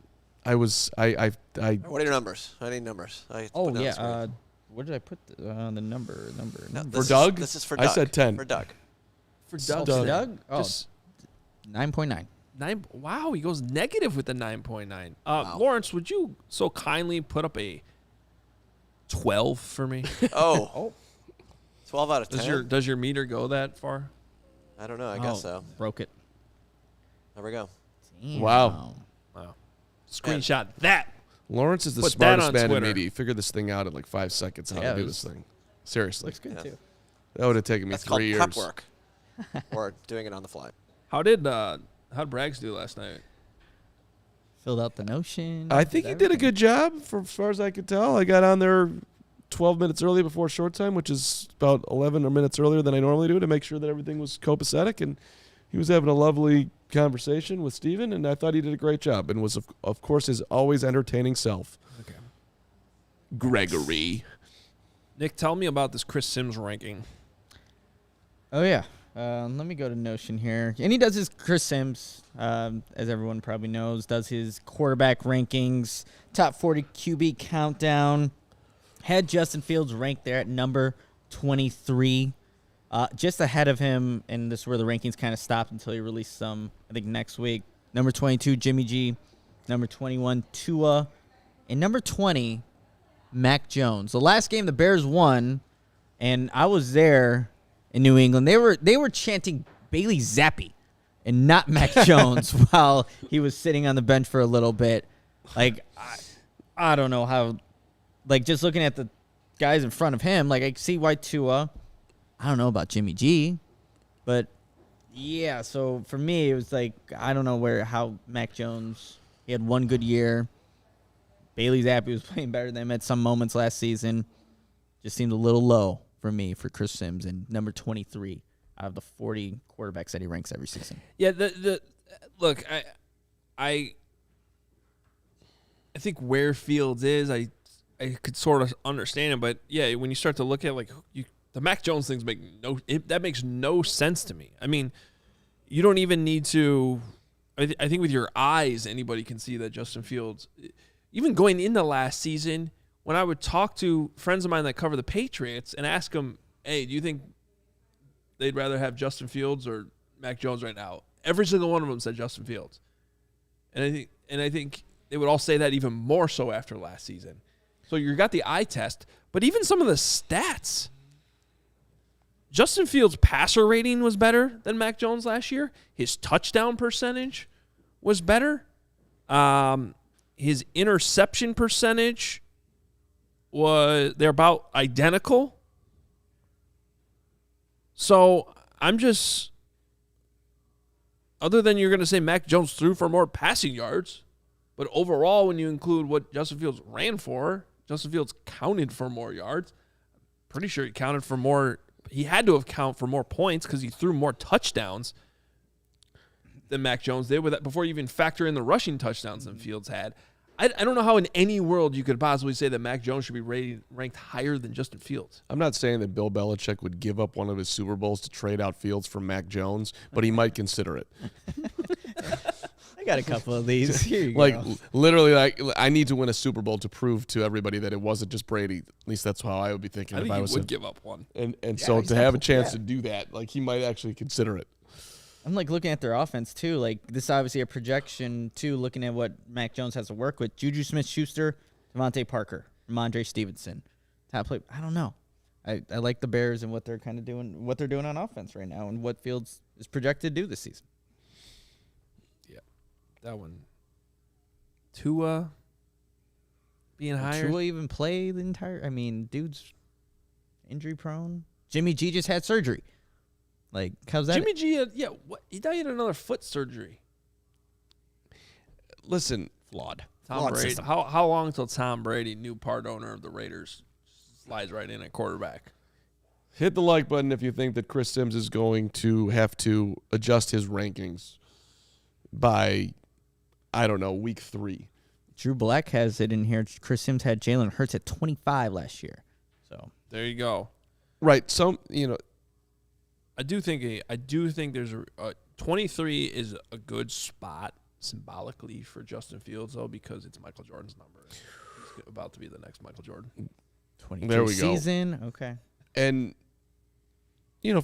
I What are your numbers? I need numbers. Oh, yeah. What did I put the number? For Doug? This is for Doug. I said 10. For Doug. For Oh, Doug, Doug? Oh, Just 9.9. 9. Wow, he goes negative with the 9.9. Wow. Lawrence, would you so kindly put up a 12 for me? Oh. 12 out of 10? Does your meter go that far? I don't know. I guess so. Broke it. There we go. Damn. Wow. Wow. Screenshot that. Lawrence is the Put that smartest on man in Twitter. media. He figured this thing out in like 5 seconds how Yeah, to do it this thing. Seriously. Looks good, Yeah. too. That would have taken me That's 3 called years. prep work. Or doing it on the fly. How'd Braggs do last night? Filled out the notion. I think he did a good job for as far as I could tell. I got on there 12 minutes early before short time, which is about 11 minutes earlier than I normally do to make sure that everything was copacetic. And he was having a lovely conversation with Steven, and I thought he did a great job and was, of course, his always entertaining self. Okay. Gregory. Nick, tell me about this Chris Sims ranking. Oh, yeah. Let me go to Notion here. And he does his Chris Sims, as everyone probably knows, does his quarterback rankings, top 40 QB countdown. Had Justin Fields ranked there at number 23, just ahead of him, and this is where the rankings kind of stopped until he released some, I think, next week. Number 22, Jimmy G. Number 21, Tua. And number 20, Mac Jones. The last game the Bears won, and I was there in New England. They were chanting Bailey Zappi and not Mac Jones while he was sitting on the bench for a little bit. Like, I don't know how, like, just looking at the guys in front of him, like, I see why Tua. I don't know about Jimmy G, but yeah, so for me, it was like, I don't know how Mac Jones, he had one good year. Bailey Zappi was playing better than him at some moments last season. Just seemed a little low for me for Chris Sims, and number 23 out of the 40 quarterbacks that he ranks every season. Yeah, look, I think where Fields is, I could sort of understand it, but yeah, when you start to look at the Mac Jones things that makes no sense to me. I mean, you don't even need to. I think with your eyes, anybody can see that Justin Fields, even going into last season, when I would talk to friends of mine that cover the Patriots and ask them, "Hey, do you think they'd rather have Justin Fields or Mac Jones right now?" Every single one of them said Justin Fields, and I think they would all say that even more so after last season. So you got the eye test, but even some of the stats. Justin Fields' passer rating was better than Mac Jones last year. His touchdown percentage was better. His interception percentage they're about identical. So I'm just, other than you're going to say Mac Jones threw for more passing yards, but overall, when you include what Justin Fields ran for, Justin Fields counted for more yards. Pretty sure he counted for more. He had to have counted for more points because he threw more touchdowns than Mac Jones did before you even factor in the rushing touchdowns that Fields had. I don't know how in any world you could possibly say that Mac Jones should be ranked higher than Justin Fields. I'm not saying that Bill Belichick would give up one of his Super Bowls to trade out Fields for Mac Jones, but he might consider it. I got a couple of these. Here you go. Literally, I need to win a Super Bowl to prove to everybody that it wasn't just Brady. At least that's how I would be thinking. I think if I he was would give up one. And so to have a chance to do that, he might actually consider it. I'm looking at their offense too. This is obviously a projection too, looking at what Mac Jones has to work with. Juju Smith-Schuster, Devontae Parker, Ramondre Stevenson. Top play. I don't know. I like the Bears and what they're kind of doing, what they're doing on offense right now, and what Fields is projected to do this season. Yeah, that one. Tua being higher. Tua even play the entire? I mean, dude's injury prone. Jimmy G just had surgery. How's that? Jimmy G, he died in another foot surgery. Listen, Flawed. Tom Brady. How long until Tom Brady, new part owner of the Raiders, slides right in at quarterback? hit the like button if you think that Chris Sims is going to have to adjust his rankings by, I don't know, week 3. Drew Black has it in here. Chris Sims had Jalen Hurts at 25 last year. So there you go. Right. I do think there's a 23 is a good spot symbolically for Justin Fields, though, because it's Michael Jordan's number. He's about to be the next Michael Jordan. 22 there we season. Go. Okay. And,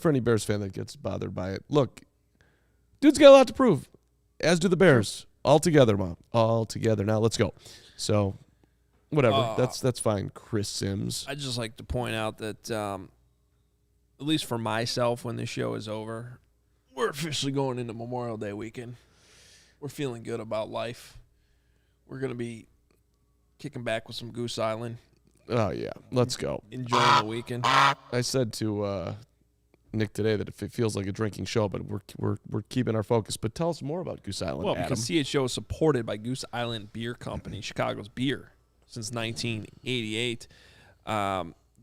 for any Bears fan that gets bothered by it, look, dude's got a lot to prove, as do the Bears. All together, Mom. All together. Now let's go. So, whatever. That's fine, Chris Sims. I'd just like to point out that, at least for myself, when this show is over, we're officially going into Memorial Day weekend. We're feeling good about life. We're going to be kicking back with some Goose Island. Oh, yeah. Let's go. Enjoying the weekend. I said to Nick today that if it feels like a drinking show, but we're keeping our focus. But tell us more about Goose Island, Well, Adam. because CHGO is supported by Goose Island Beer Company, Chicago's beer, since 1988.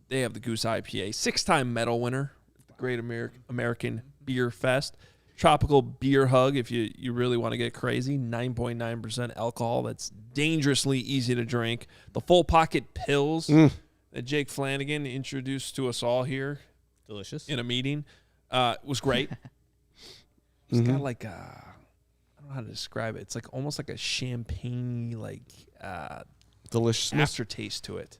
They have the Goose IPA, 6-time medal winner, the Great American Beer Fest. Tropical Beer Hug, if you really want to get crazy, 9.9% alcohol. That's dangerously easy to drink. The Full Pocket Pills that Jake Flanagan introduced to us all here. Delicious. In a meeting. was great. It's got like I don't know how to describe it. It's like almost like a champagne like Deliciousness. aftertaste to it.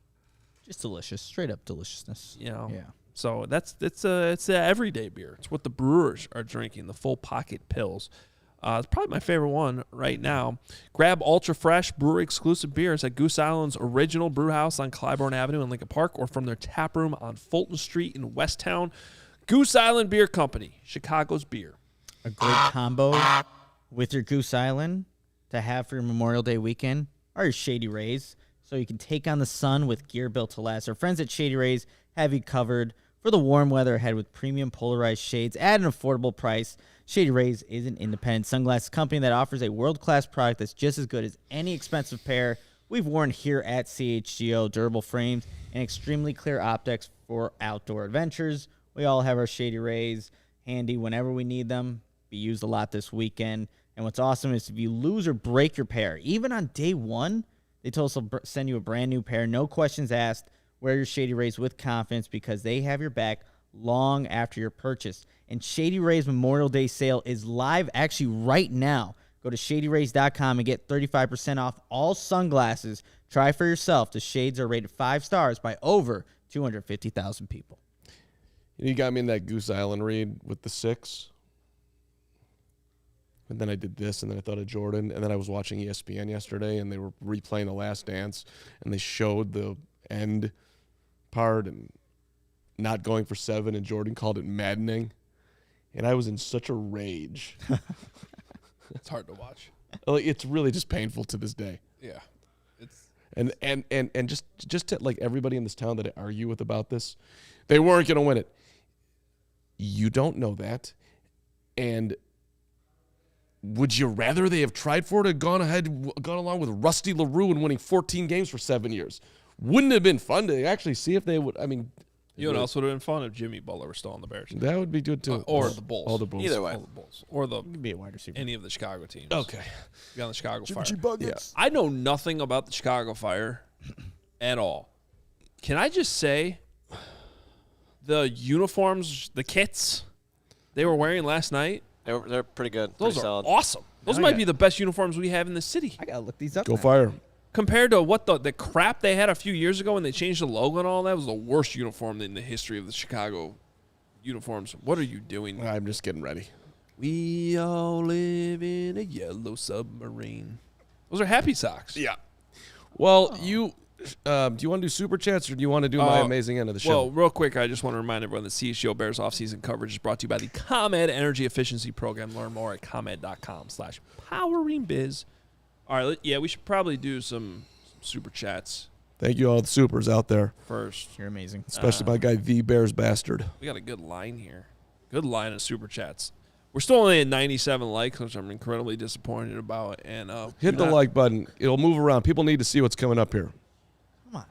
Just delicious, straight up deliciousness. You know. Yeah. So it's a everyday beer. It's what the brewers are drinking. The full pocket pills. It's probably my favorite one right now. Grab ultra fresh brewery exclusive beers at Goose Island's original brew house on Clybourne Avenue in Lincoln Park, or from their tap room on Fulton Street in Westtown. Goose Island Beer Company, Chicago's beer. A great combo with your Goose Island to have for your Memorial Day weekend are your Shady Rays, so you can take on the sun with gear built to last. Our friends at Shady Rays have you covered for the warm weather ahead with premium polarized shades at an affordable price. Shady Rays is an independent sunglasses company that offers a world-class product that's just as good as any expensive pair we've worn here at CHGO. Durable frames and extremely clear optics for outdoor adventures. We all have our Shady Rays handy whenever we need them. Be used a lot this weekend. And what's awesome is if you lose or break your pair, even on day one, they told us they'll send you a brand new pair. No questions asked. Wear your Shady Rays with confidence because they have your back long after your purchase. And Shady Rays Memorial Day sale is live actually right now. Go to shadyrays.com and get 35% off all sunglasses. Try for yourself. The shades are rated 5 stars by over 250,000 people. You got me in that Goose Island read with the 6. And then I did this, and then I thought of Jordan. And then I was watching ESPN yesterday, and they were replaying The Last Dance, and they showed the end part and not going for 7, and Jordan called it maddening. And I was in such a rage. It's hard to watch. Like, it's really just painful to this day. Yeah. It's And just to, like, everybody in this town that I argue with about this, they weren't going to win it. You don't know that. And would you rather they have tried for it or gone along with Rusty LaRue and winning 14 games for 7 years? Wouldn't it have been fun to actually see if they would? I mean, you know what else would have been fun if Jimmy Butler were still on the Bears? That would be good too. Or the Bulls. All the Bulls. Either way. All the Bulls. Or the Be a wide receiver. any of the Chicago teams. Okay. Be on the Chicago Fire. Yeah. I know nothing about the Chicago Fire at all. Can I just say the uniforms, the kits they were wearing last night, They're pretty good. those Pretty are solid. awesome. Those might be the best uniforms we have in the city. I got to look these up Go now. Fire. Compared to what the crap they had a few years ago when they changed the logo and all that, was the worst uniform in the history of the Chicago uniforms. What are you doing? I'm just getting ready. We all live in a yellow submarine. Those are happy socks. Yeah. Well, you do you want to do super chats or do you want to do my amazing end of the show? Well, real quick, I just want to remind everyone that CHGO Bears offseason coverage is brought to you by the ComEd Energy Efficiency Program. Learn more at ComEd.com/poweringbiz. All right, yeah, we should probably do some super chats Thank you all the supers out there, first. You're amazing. especially my guy The Bears Bastard. We got a good line here. Good line of super chats. We're still only at 97 likes, which I'm incredibly disappointed about. And Hit the like button. It'll move around. People need to see what's coming up here. Come on.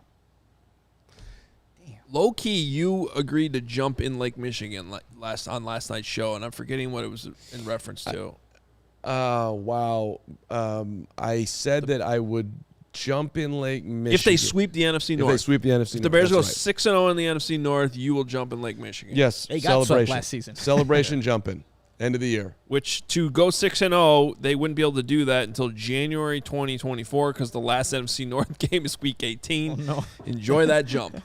Low key, you agreed to jump in Lake Michigan last night's show, and I'm forgetting what it was in reference to. Wow. I said that I would jump in Lake Michigan. If they sweep the NFC North. If they sweep the NFC North. If the Bears go that's right. 6-0 in the NFC North, you will jump in Lake Michigan. Yes. They got celebration. swept last season. Celebration jumping. End of the year. Which, to go 6-0, they wouldn't be able to do that until January 2024 because the last NFC North game is Week 18. Oh, no. Enjoy that jump.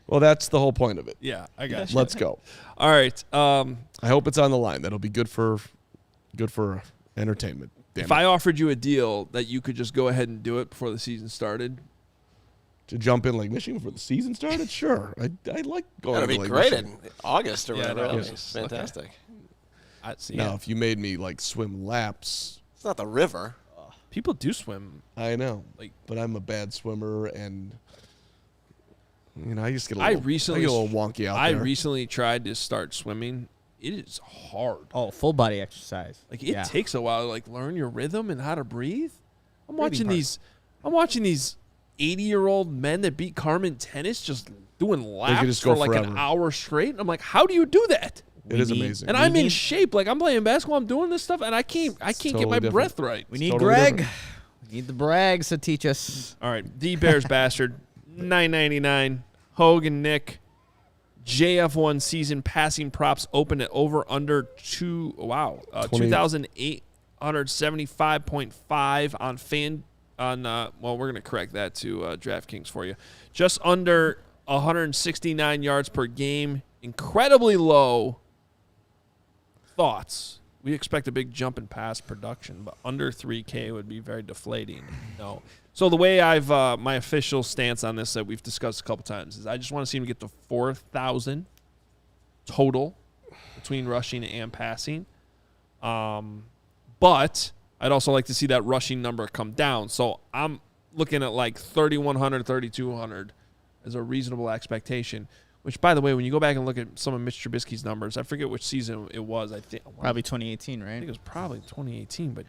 Well, that's the whole point of it. Yeah, I got you. Let's go. All right. I hope it's on the line. That'll be good for entertainment. Damn If it. I offered you a deal that you could just go ahead and do it before the season started, To jump in Lake Michigan before the season started? Sure. I like going That'd to be Lake great Michigan. in August or Yeah, whatever. no, That yeah. was fantastic. I'd see. Now, if you made me like swim laps, It's not the river. People do swim. I know. Like- but I'm a bad swimmer, and I just get a I little, recently I get a little wonky out I there. recently tried to start swimming. It is hard. Oh, full body exercise. Like it Yeah. takes a while to like learn your rhythm and how to breathe. I'm Breathing watching these 80-year-old men that beat Carman tennis just doing laps just for go like an forever. hour straight. And I'm like, how do you do that? It is need- amazing. And I'm in shape. Like I'm playing basketball, I'm doing this stuff, and I can't get totally my different. breath right. We need totally Greg. different. We need the Brags to teach us. All right, the Bears Bastard, $9.99. Hoge and Nick, JF1 season passing props open at over under 2,875.5 on fan on well, we're gonna correct that to DraftKings for you. Just under 169 yards per game. Incredibly low. Thoughts? We expect a big jump in pass production, but under 3K would be very deflating. No. So the way I've my official stance on this that we've discussed a couple times is I just want to see him get to 4,000 total between rushing and passing. But I'd also like to see that rushing number come down. So I'm looking at like 3,100, 3,200 as a reasonable expectation. Which, by the way, when you go back and look at some of Mitch Trubisky's numbers, I forget which season it was. I think Probably 2018, right? I think it was probably 2018, but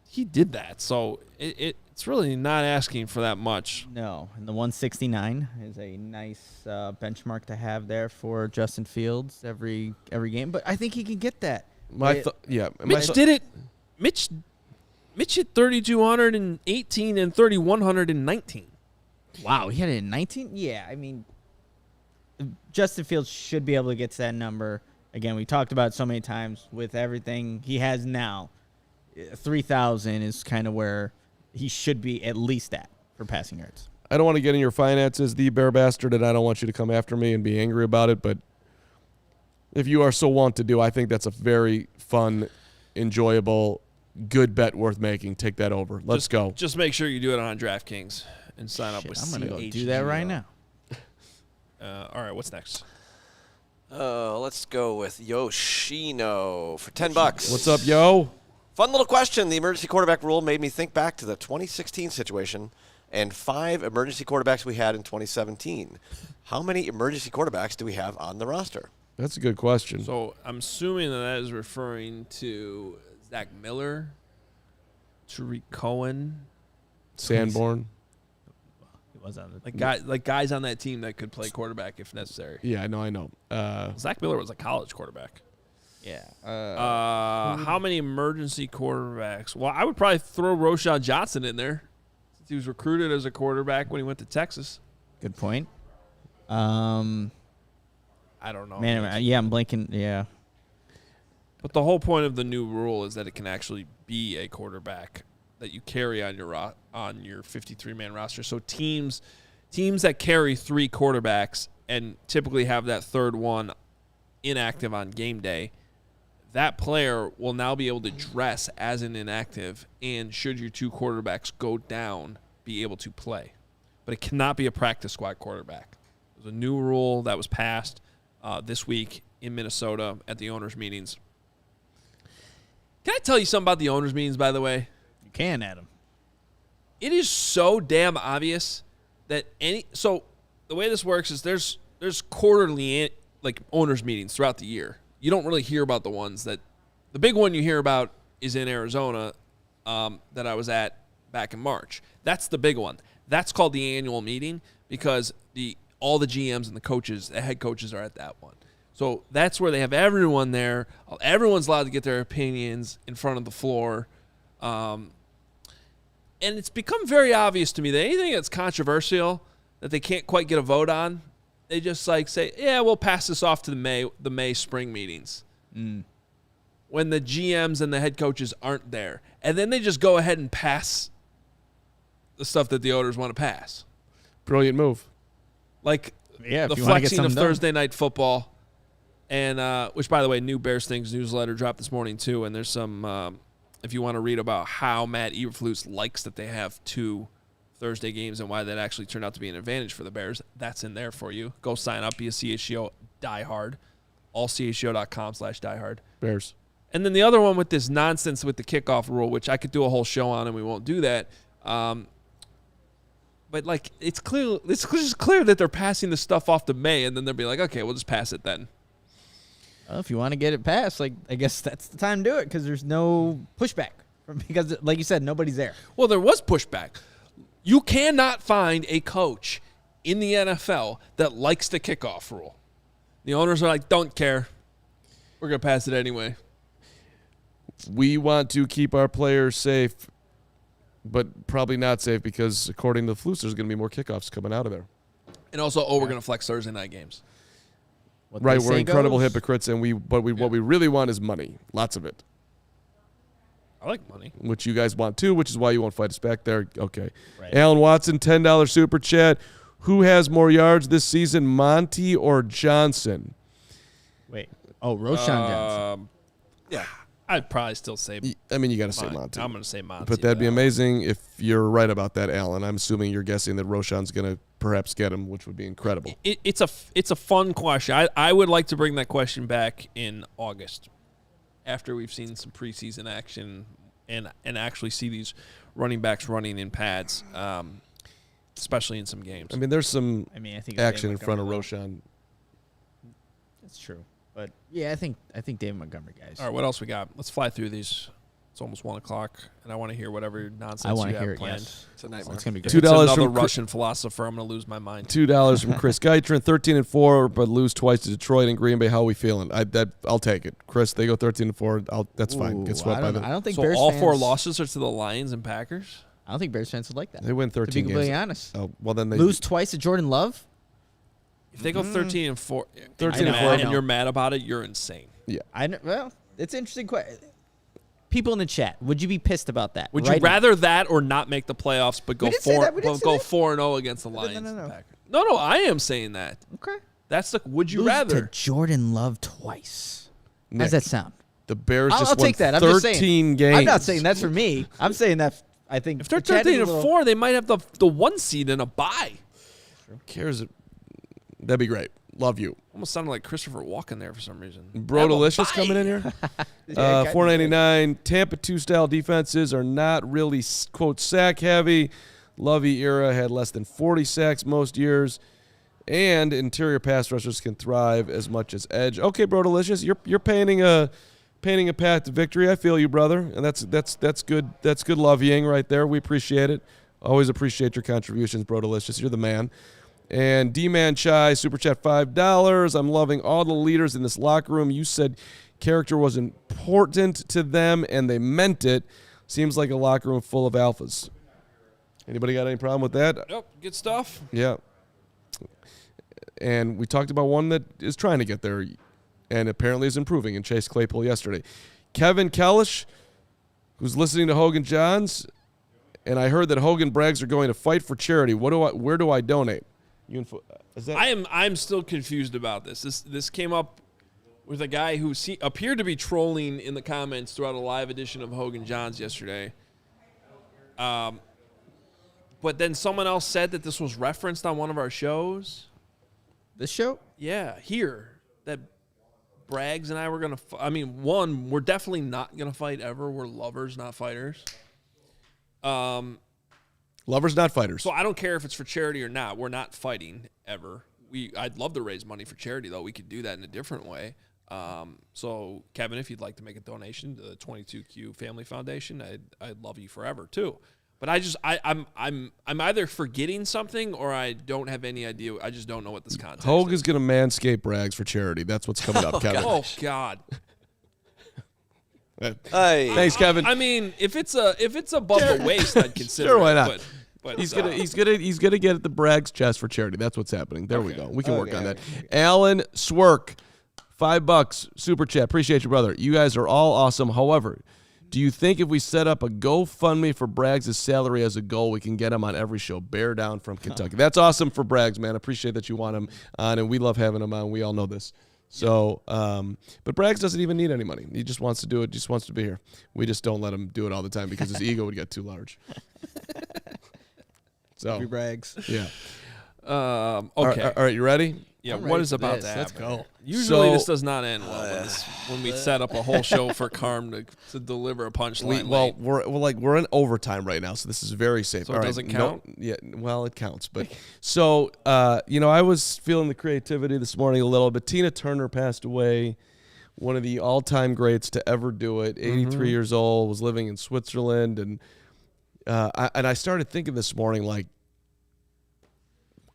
he did that. So it's really not asking for that much. No, and the 169 is a nice benchmark to have there for Justin Fields every game. But I think he can get that. Mitch did it. Mitch hit 3,218 and 3,119. Wow, he had it in 19? Yeah, I mean, Justin Fields should be able to get to that number. Again, we talked about it so many times with everything he has now. 3,000 is kind of where he should be at least at for passing yards. I don't want to get in your finances, the Bear Bastard, and I don't want you to come after me and be angry about it, but if you are so want to do, I think that's a very fun, enjoyable, good bet worth making. Take that over. Let's go. Just make sure you do it on DraftKings and sign up with I'm going to go CHGO. do that right now. All right, what's next? Let's go with Yoshino for $10. What's up, yo? Fun little question. The emergency quarterback rule made me think back to the 2016 situation and 5 emergency quarterbacks we had in 2017. How many emergency quarterbacks do we have on the roster? That's a good question. So I'm assuming that is referring to Zach Miller, Tariq Cohen, Sanborn. He was on the guys on that team that could play quarterback if necessary. Yeah, I know. Zach Miller was a college quarterback. Yeah. How many emergency quarterbacks? Well, I would probably throw Roschon Johnson in there since he was recruited as a quarterback when he went to Texas. Good point. I don't know. Man, yeah, I'm blanking. Yeah. But the whole point of the new rule is that it can actually be a quarterback that you carry on your 53-man roster. So teams that carry 3 quarterbacks and typically have that third one inactive on game day, that player will now be able to dress as an inactive and should your 2 quarterbacks go down, be able to play. But it cannot be a practice squad quarterback. There's a new rule that was passed this week in Minnesota at the owners' meetings. Can I tell you something about the owners' meetings, by the way? You can, Adam. It is so damn obvious that so the way this works is there's quarterly owners' meetings throughout the year. You don't really hear about the ones the big one you hear about is in Arizona that I was at back in March. That's the big one. That's called the annual meeting because all the GMs and the head coaches are at that one. So that's where they have everyone there. Everyone's allowed to get their opinions in front of the floor. And it's become very obvious to me that anything that's controversial that they can't quite get a vote on, they just say, yeah, we'll pass this off to the May spring meetings when the GMs and the head coaches aren't there. And then they just go ahead and pass the stuff that the owners want to pass. Brilliant move. The flexing of Thursday night football. And which, by the way, new Bears Things newsletter dropped this morning, too. And there's some, if you want to read about how Matt Eberflus likes that they have 2 Thursday games and why that actually turned out to be an advantage for the Bears, that's in there for you. Go sign up, be a CHGO diehard. allchgo.com/diehard. Bears. And then the other one with this nonsense with the kickoff rule, which I could do a whole show on and we won't do that. But it's just clear that they're passing the stuff off to May, and then they'll be like, okay, we'll just pass it then. Well, if you want to get it passed, I guess that's the time to do it because there's no pushback. Because, like you said, nobody's there. Well, there was pushback. You cannot find a coach in the NFL that likes the kickoff rule. The owners are like, don't care. We're going to pass it anyway. We want to keep our players safe, but probably not safe because, according to the Flus, there's going to be more kickoffs coming out of there. And also, we're going to flex Thursday night games. what Right, they we're say incredible goes. hypocrites, and what we really want is money, lots of it, I like money. which you guys want too, which is why you won't fight us back there. Okay. Right. Alan Watson, $10 super chat. Who has more yards this season, Monty or Johnson? Wait. Oh, Roshan Johnson. Yeah. I'd probably still say I mean, you got to say Monty. I'm going to say Monty. But that'd be amazing if you're right about that, Alan. I'm assuming you're guessing that Roshan's going to perhaps get him, which would be incredible. It's a fun question. I would like to bring that question back in August after we've seen some preseason action and actually see these running backs running in pads, especially in some games. I mean, there's some I think it's action in David front of Montgomery, Roshan. That's true. But yeah, I think David Montgomery, guys. All right, what else we got? Let's fly through these. It's almost 1 o'clock, and I want to hear whatever nonsense I want you to have hear it. planned. Yes. It's a nightmare. It's gonna be great. $2 It's another from Russian philosopher. I'm going to lose my mind. $2 from Chris Geitrin, 13-4, but lose twice to Detroit and Green Bay. How are we feeling? I'll take it. Chris, they go 13-4. That's fine. Get swept by I them. don't think So Bears all fans, 4 losses are to the Lions and Packers? I don't think Bears fans would like that. They win to be 13 completely games. honest. Oh, well, then they Lose twice to Jordan Love? If they go 13-4, 13-4, and you're mad about it, you're insane. Yeah. Well, it's an interesting question. People in the chat, would you be pissed about that? Would right you now? rather that or not make the playoffs, but go We didn't say that. We didn't say go that. 4-0 against the Lions? no. and Packers? No, I am saying that. Okay. That's the would you Lose rather? to Jordan Love twice. How Nick, does that sound? the Bears I'll just won take that. I'm 13 just saying. games. I'm not saying that's for me. I'm saying that I think If they're the chat is a 13-4, they might have the 1 seed in a bye. Cares. That'd be great. Love you. Almost sounded like Christopher Walken there for some reason. Bro Have a Delicious bye. coming in here. Yeah, $4.99. Tampa 2-style defenses are not really, quote, sack heavy. Lovey era had less than 40 sacks most years. And interior pass rushers can thrive as much as edge. Okay, Bro Delicious, you're painting a path to victory. I feel you, brother. And that's good. That's good loveying right there. We appreciate it. Always appreciate your contributions, Bro Delicious. You're the man. And D-Man Chai, Super Chat $5. I'm loving all the leaders in this locker room. You said character was important to them, and they meant it. Seems like a locker room full of alphas. Anybody got any problem with that? Yep, good stuff. Yeah. And we talked about one that is trying to get there and apparently is improving in Chase Claypool yesterday. Kevin Kellish, who's listening to Hogan Johns, and I heard that Hogan Braggs are going to fight for charity. Where do I donate? Is that I'm still confused about this. This came up with a guy who appeared to be trolling in the comments throughout a live edition of Hogan Johns yesterday. But then someone else said that this was referenced on one of our shows. This show? Yeah, here that Braggs and I were gonna. One, we're definitely not gonna fight ever. We're lovers, not fighters. Lovers, not fighters. So I don't care if it's for charity or not. We're not fighting ever. I'd love to raise money for charity, though. We could do that in a different way. So Kevin, if you'd like to make a donation to the 22Q Family Foundation, I'd love you forever too. But I'm either forgetting something or I don't have any idea. I just don't know what this context Hogue is. is going to manscape Braggs for charity. That's what's coming up, Kevin. Oh God. Hey. Thanks, Kevin. I mean, if it's above the waist, I'd consider. Sure, why it, not? But He's gonna get at the Braggs chest for charity. That's what's happening. There we go. We can work on that. Alan Swerk, $5 super chat. Appreciate you, brother. You guys are all awesome. However, do you think if we set up a GoFundMe for Braggs' salary as a goal, we can get him on every show? Bear down from Kentucky. That's awesome for Braggs, man. Appreciate that you want him on, and we love having him on. We all know this. So, but Braggs doesn't even need any money. He just wants to do it. Just wants to be here. We just don't let him do it all the time because his ego would get too large. So, Free Braggs. yeah. okay. All right, you ready? Yeah, I'm what ready is for about this. to Let's happen? go. Usually So- this does not end well when we set up a whole show for Carm to deliver a punchline. late. We're in overtime right now, so this is very safe. So it All right, doesn't count? Yeah, well, it counts. But so I was feeling the creativity this morning a little bit. Tina Turner passed away, one of the all-time greats to ever do it. 83 years old, was living in Switzerland, and I started thinking this morning, like,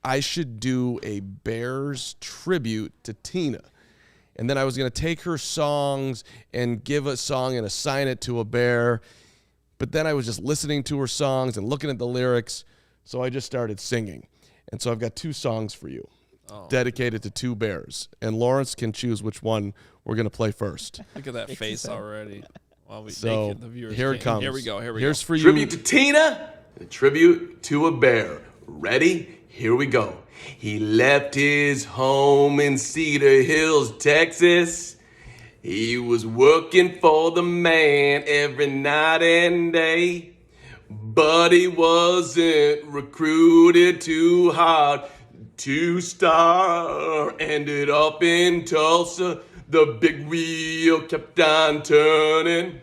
I should do a Bears tribute to Tina. And then I was going to take her songs and give a song and assign it to a Bear. But then I was just listening to her songs and looking at the lyrics. So I just started singing. And so I've got two songs for you. dedicated to 2 Bears. And Lawrence can choose which one we're going to play first. Look at that face already. While we So the viewers here it comes. Here we go. Here's for you. Tribute to Tina and a tribute to a bear. Ready? Here we go. He left his home in Cedar Hills, Texas. He was working for the man every night and day. But he wasn't recruited too hard to star. Ended up in Tulsa. The big wheel kept on turning.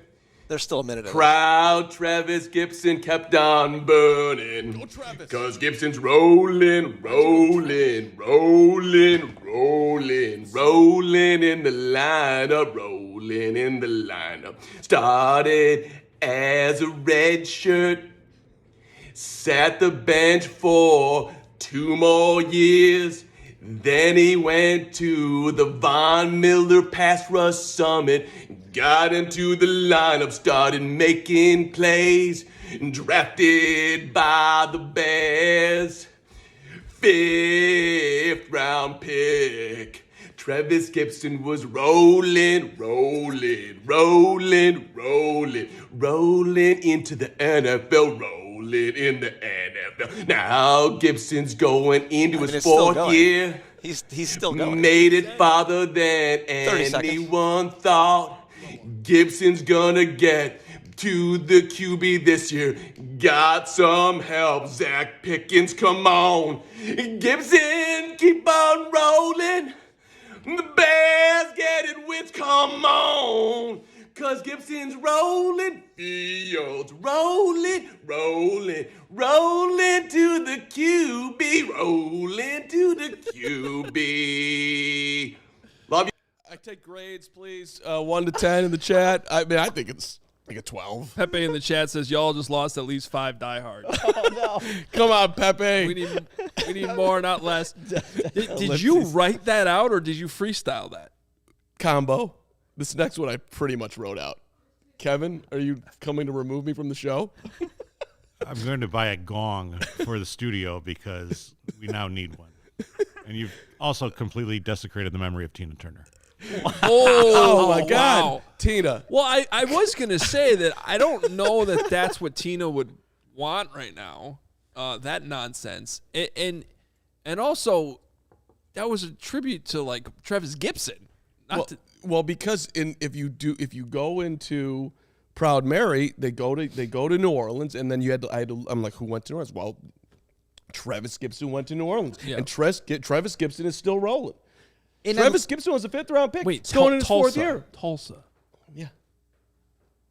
There's still a minute. Proud Travis Gibson kept on burning. Go Travis. Cause Gibson's rolling, rolling, rolling, rolling, rolling in the lineup, rolling in the lineup. Started as a red shirt, sat the bench for 2 more years. Then he went to the Von Miller Pass Rush Summit, got into the lineup, started making plays, drafted by the Bears. 5th round pick. Travis Gibson was rolling, rolling, rolling, rolling, rolling into the NFL, rolling in the NFL. Now Gibson's going into his 4th year. He's still going. Made it farther than anyone thought. Gibson's gonna get to the QB this year. Got some help. Zach Pickens, come on. Gibson, keep on rolling. The Bears getting wins, come on. Cause Gibson's rolling, Fields rolling, rolling, rolling to the QB, rolling to the QB. Love you. I take grades, please. 1 to 10 in the chat. I mean, I think it's like a 12. Pepe in the chat says y'all just lost at least 5 diehards. Oh, no. Come on, Pepe. We need more, not less. Did you write that out or did you freestyle that? Combo. This next one I pretty much wrote out. Kevin, are you coming to remove me from the show? I'm going to buy a gong for the studio because we now need one. And you've also completely desecrated the memory of Tina Turner. Oh my God. Wow. Tina. Well, I was going to say that I don't know that that's what Tina would want right now, that nonsense. And also, that was a tribute to, like, Travis Gibson. Well, because if you go into Proud Mary, they go to New Orleans, and then I'm like, who went to New Orleans? Well, Travis Gibson went to New Orleans, and Travis Gibson is still rolling. Travis Gibson was a 5th round pick. Wait, going in his Tulsa. 4th year. Tulsa. Yeah.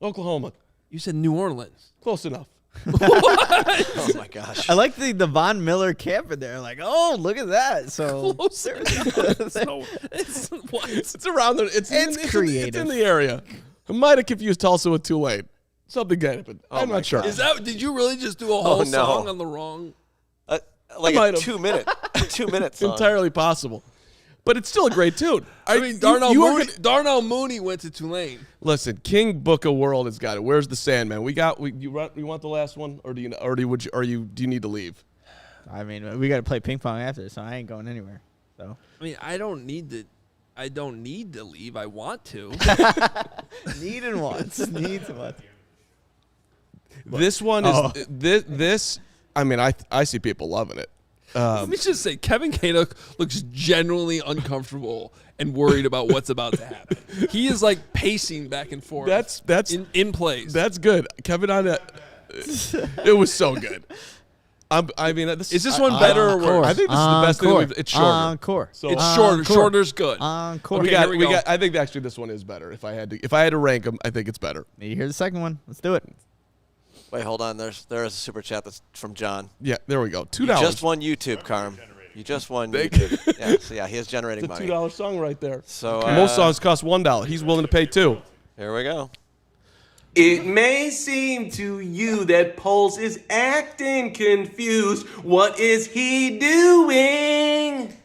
Oklahoma. You said New Orleans. Close enough. Oh my gosh! I like the Von Miller camp in there. Like, oh, look at that. So Closer. It's around there. It's creative. It's in the area. I might have confused Tulsa with Tulane. Something happened. I'm not sure. Did you really just do a whole song on the wrong? Like a 2 minute, 2 minutes. Entirely possible. But it's still a great tune. I mean, Darnell Mooney went to Tulane. Listen, King Book of World has got it. Where's the Sandman? You want the last one, or do you need to leave? I mean, we got to play ping pong after, so I ain't going anywhere. So I mean, I don't need to leave. I want to. need and wants. Needs and wants. This one is this. I mean, I see people loving it. Let me just say, Kevin Kano looks genuinely uncomfortable and worried about what's about to happen. He is like pacing back and forth. That's in place. That's good, Kevin. On that, it was so good. I mean, is this one better or worse? I think this is the best thing. It's shorter. Encore. So it's shorter. Shorter's good. Encore. Okay, here we go. I think actually this one is better. If I had to rank them, I think it's better. You hear the second one? Let's do it. Wait, hold on. There is a super chat that's from John. Yeah, there we go. $2. You just won YouTube, Carm. You just won YouTube. Yeah, so yeah, he is generating it's a money. $2 song right there. So most songs cost $1. He's willing to pay $2. Here we go. It may seem to you that Pulse is acting confused. What is he doing?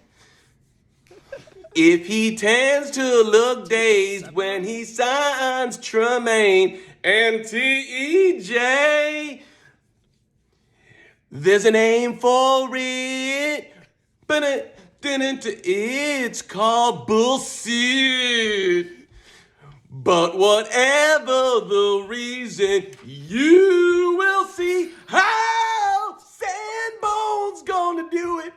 If he tends to look dazed when he signs Tremaine and TEJ, there's a name for it. But It's called bullshit. But whatever the reason, you will see how Sanborn's gonna do it.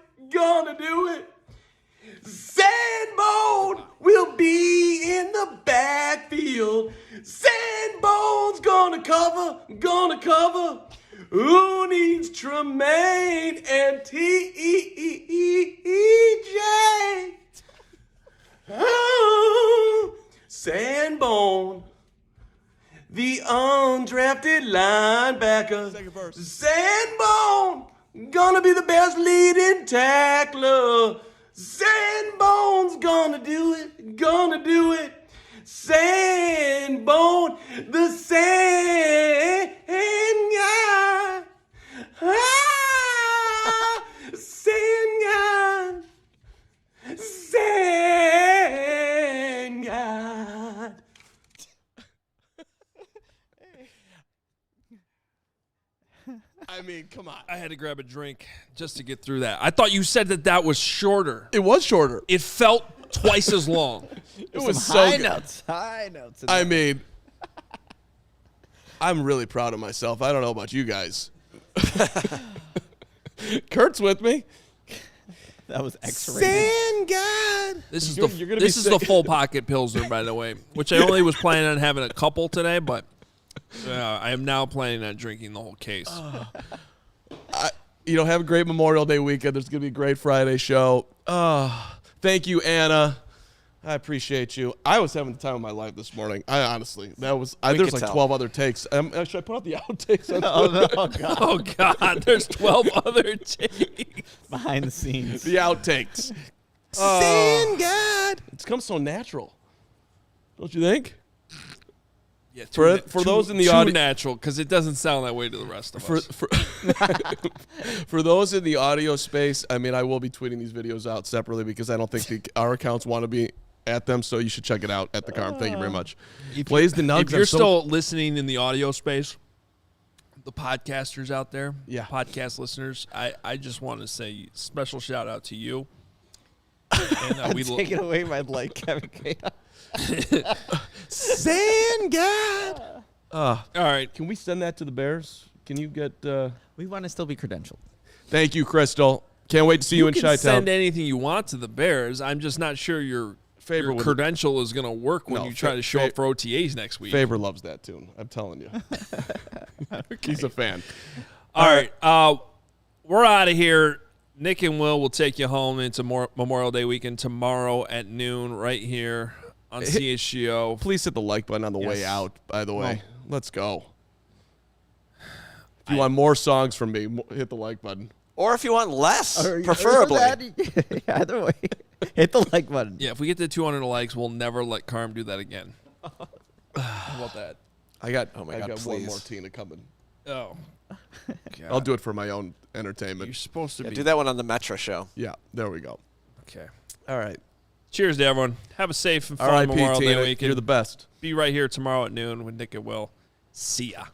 Sanborn will be in the backfield. Sanborn's gonna cover. Who needs Tremaine and TJ? Oh, Sanborn, the undrafted linebacker. Sanborn, gonna be the Bears' leading tackler. Sanborn's gonna do it. Sanborn, the Sand God. Sand God. I mean, come on. I had to grab a drink just to get through that. I thought you said that was shorter. It was shorter. It felt twice as long. It was so high good. High notes. I mean, I'm really proud of myself. I don't know about you guys. Kurt's with me. That was X-rated. Sand God. This is You're gonna be this is the sick. full pocket Pilsner, by the way, which I only was planning on having a couple today, but I am now planning on drinking the whole case. Have a great Memorial Day weekend. There's going to be a great Friday show. Thank you, Anna. I appreciate you. I was having the time of my life this morning. I honestly, there's could like tell. 12 other takes. Should I put out the outtakes? Oh, no. Oh, God. Oh, God. There's 12 other takes. Behind the scenes. The outtakes. Sand God. It's come so natural. Don't you think? Yeah, For those in the too audience, natural, because it doesn't sound that way to the rest of us. For those in the audio space, I mean, I will be tweeting these videos out separately because I don't think our accounts want to be at them, so you should check it out at the Carm. Thank you very much. Blaze the Nugs. If you're still listening in the audio space, the podcasters out there, Yeah. podcast listeners, I just want to say special shout out to you. And we Take it away, my like Kevin K. Sand God. All right. Can we send that to the Bears? Can you get? We want to still be credentialed. Thank you, Crystal. Can't wait to see you in can Chi-Town. send anything you want to the Bears. I'm just not sure your Faber would- credential is going to work when No, you try to show up for OTAs next week. Faber loves that tune. I'm telling you. He's a fan. All right. We're out of here. Nick and Will take you home into Memorial Day weekend tomorrow at noon right here on CHGO. Please hit the like button on the way out, by the way. Let's go. If you want more songs from me, hit the like button. Or if you want less, Or preferably. that, either way, hit the like button. Yeah, if we get to 200 likes, we'll never let Carm do that again. How about that? I got Oh my I God, got one please. more Tina coming. Oh. I'll do it for my own entertainment. You're supposed to Yeah, be. do that one on the Metro show. Yeah, there we go. Okay. All right. Cheers to everyone. Have a safe and fun R.I.P. Memorial Day Tina. weekend. You're the best. Be right here tomorrow at noon with Nick and Will. See ya.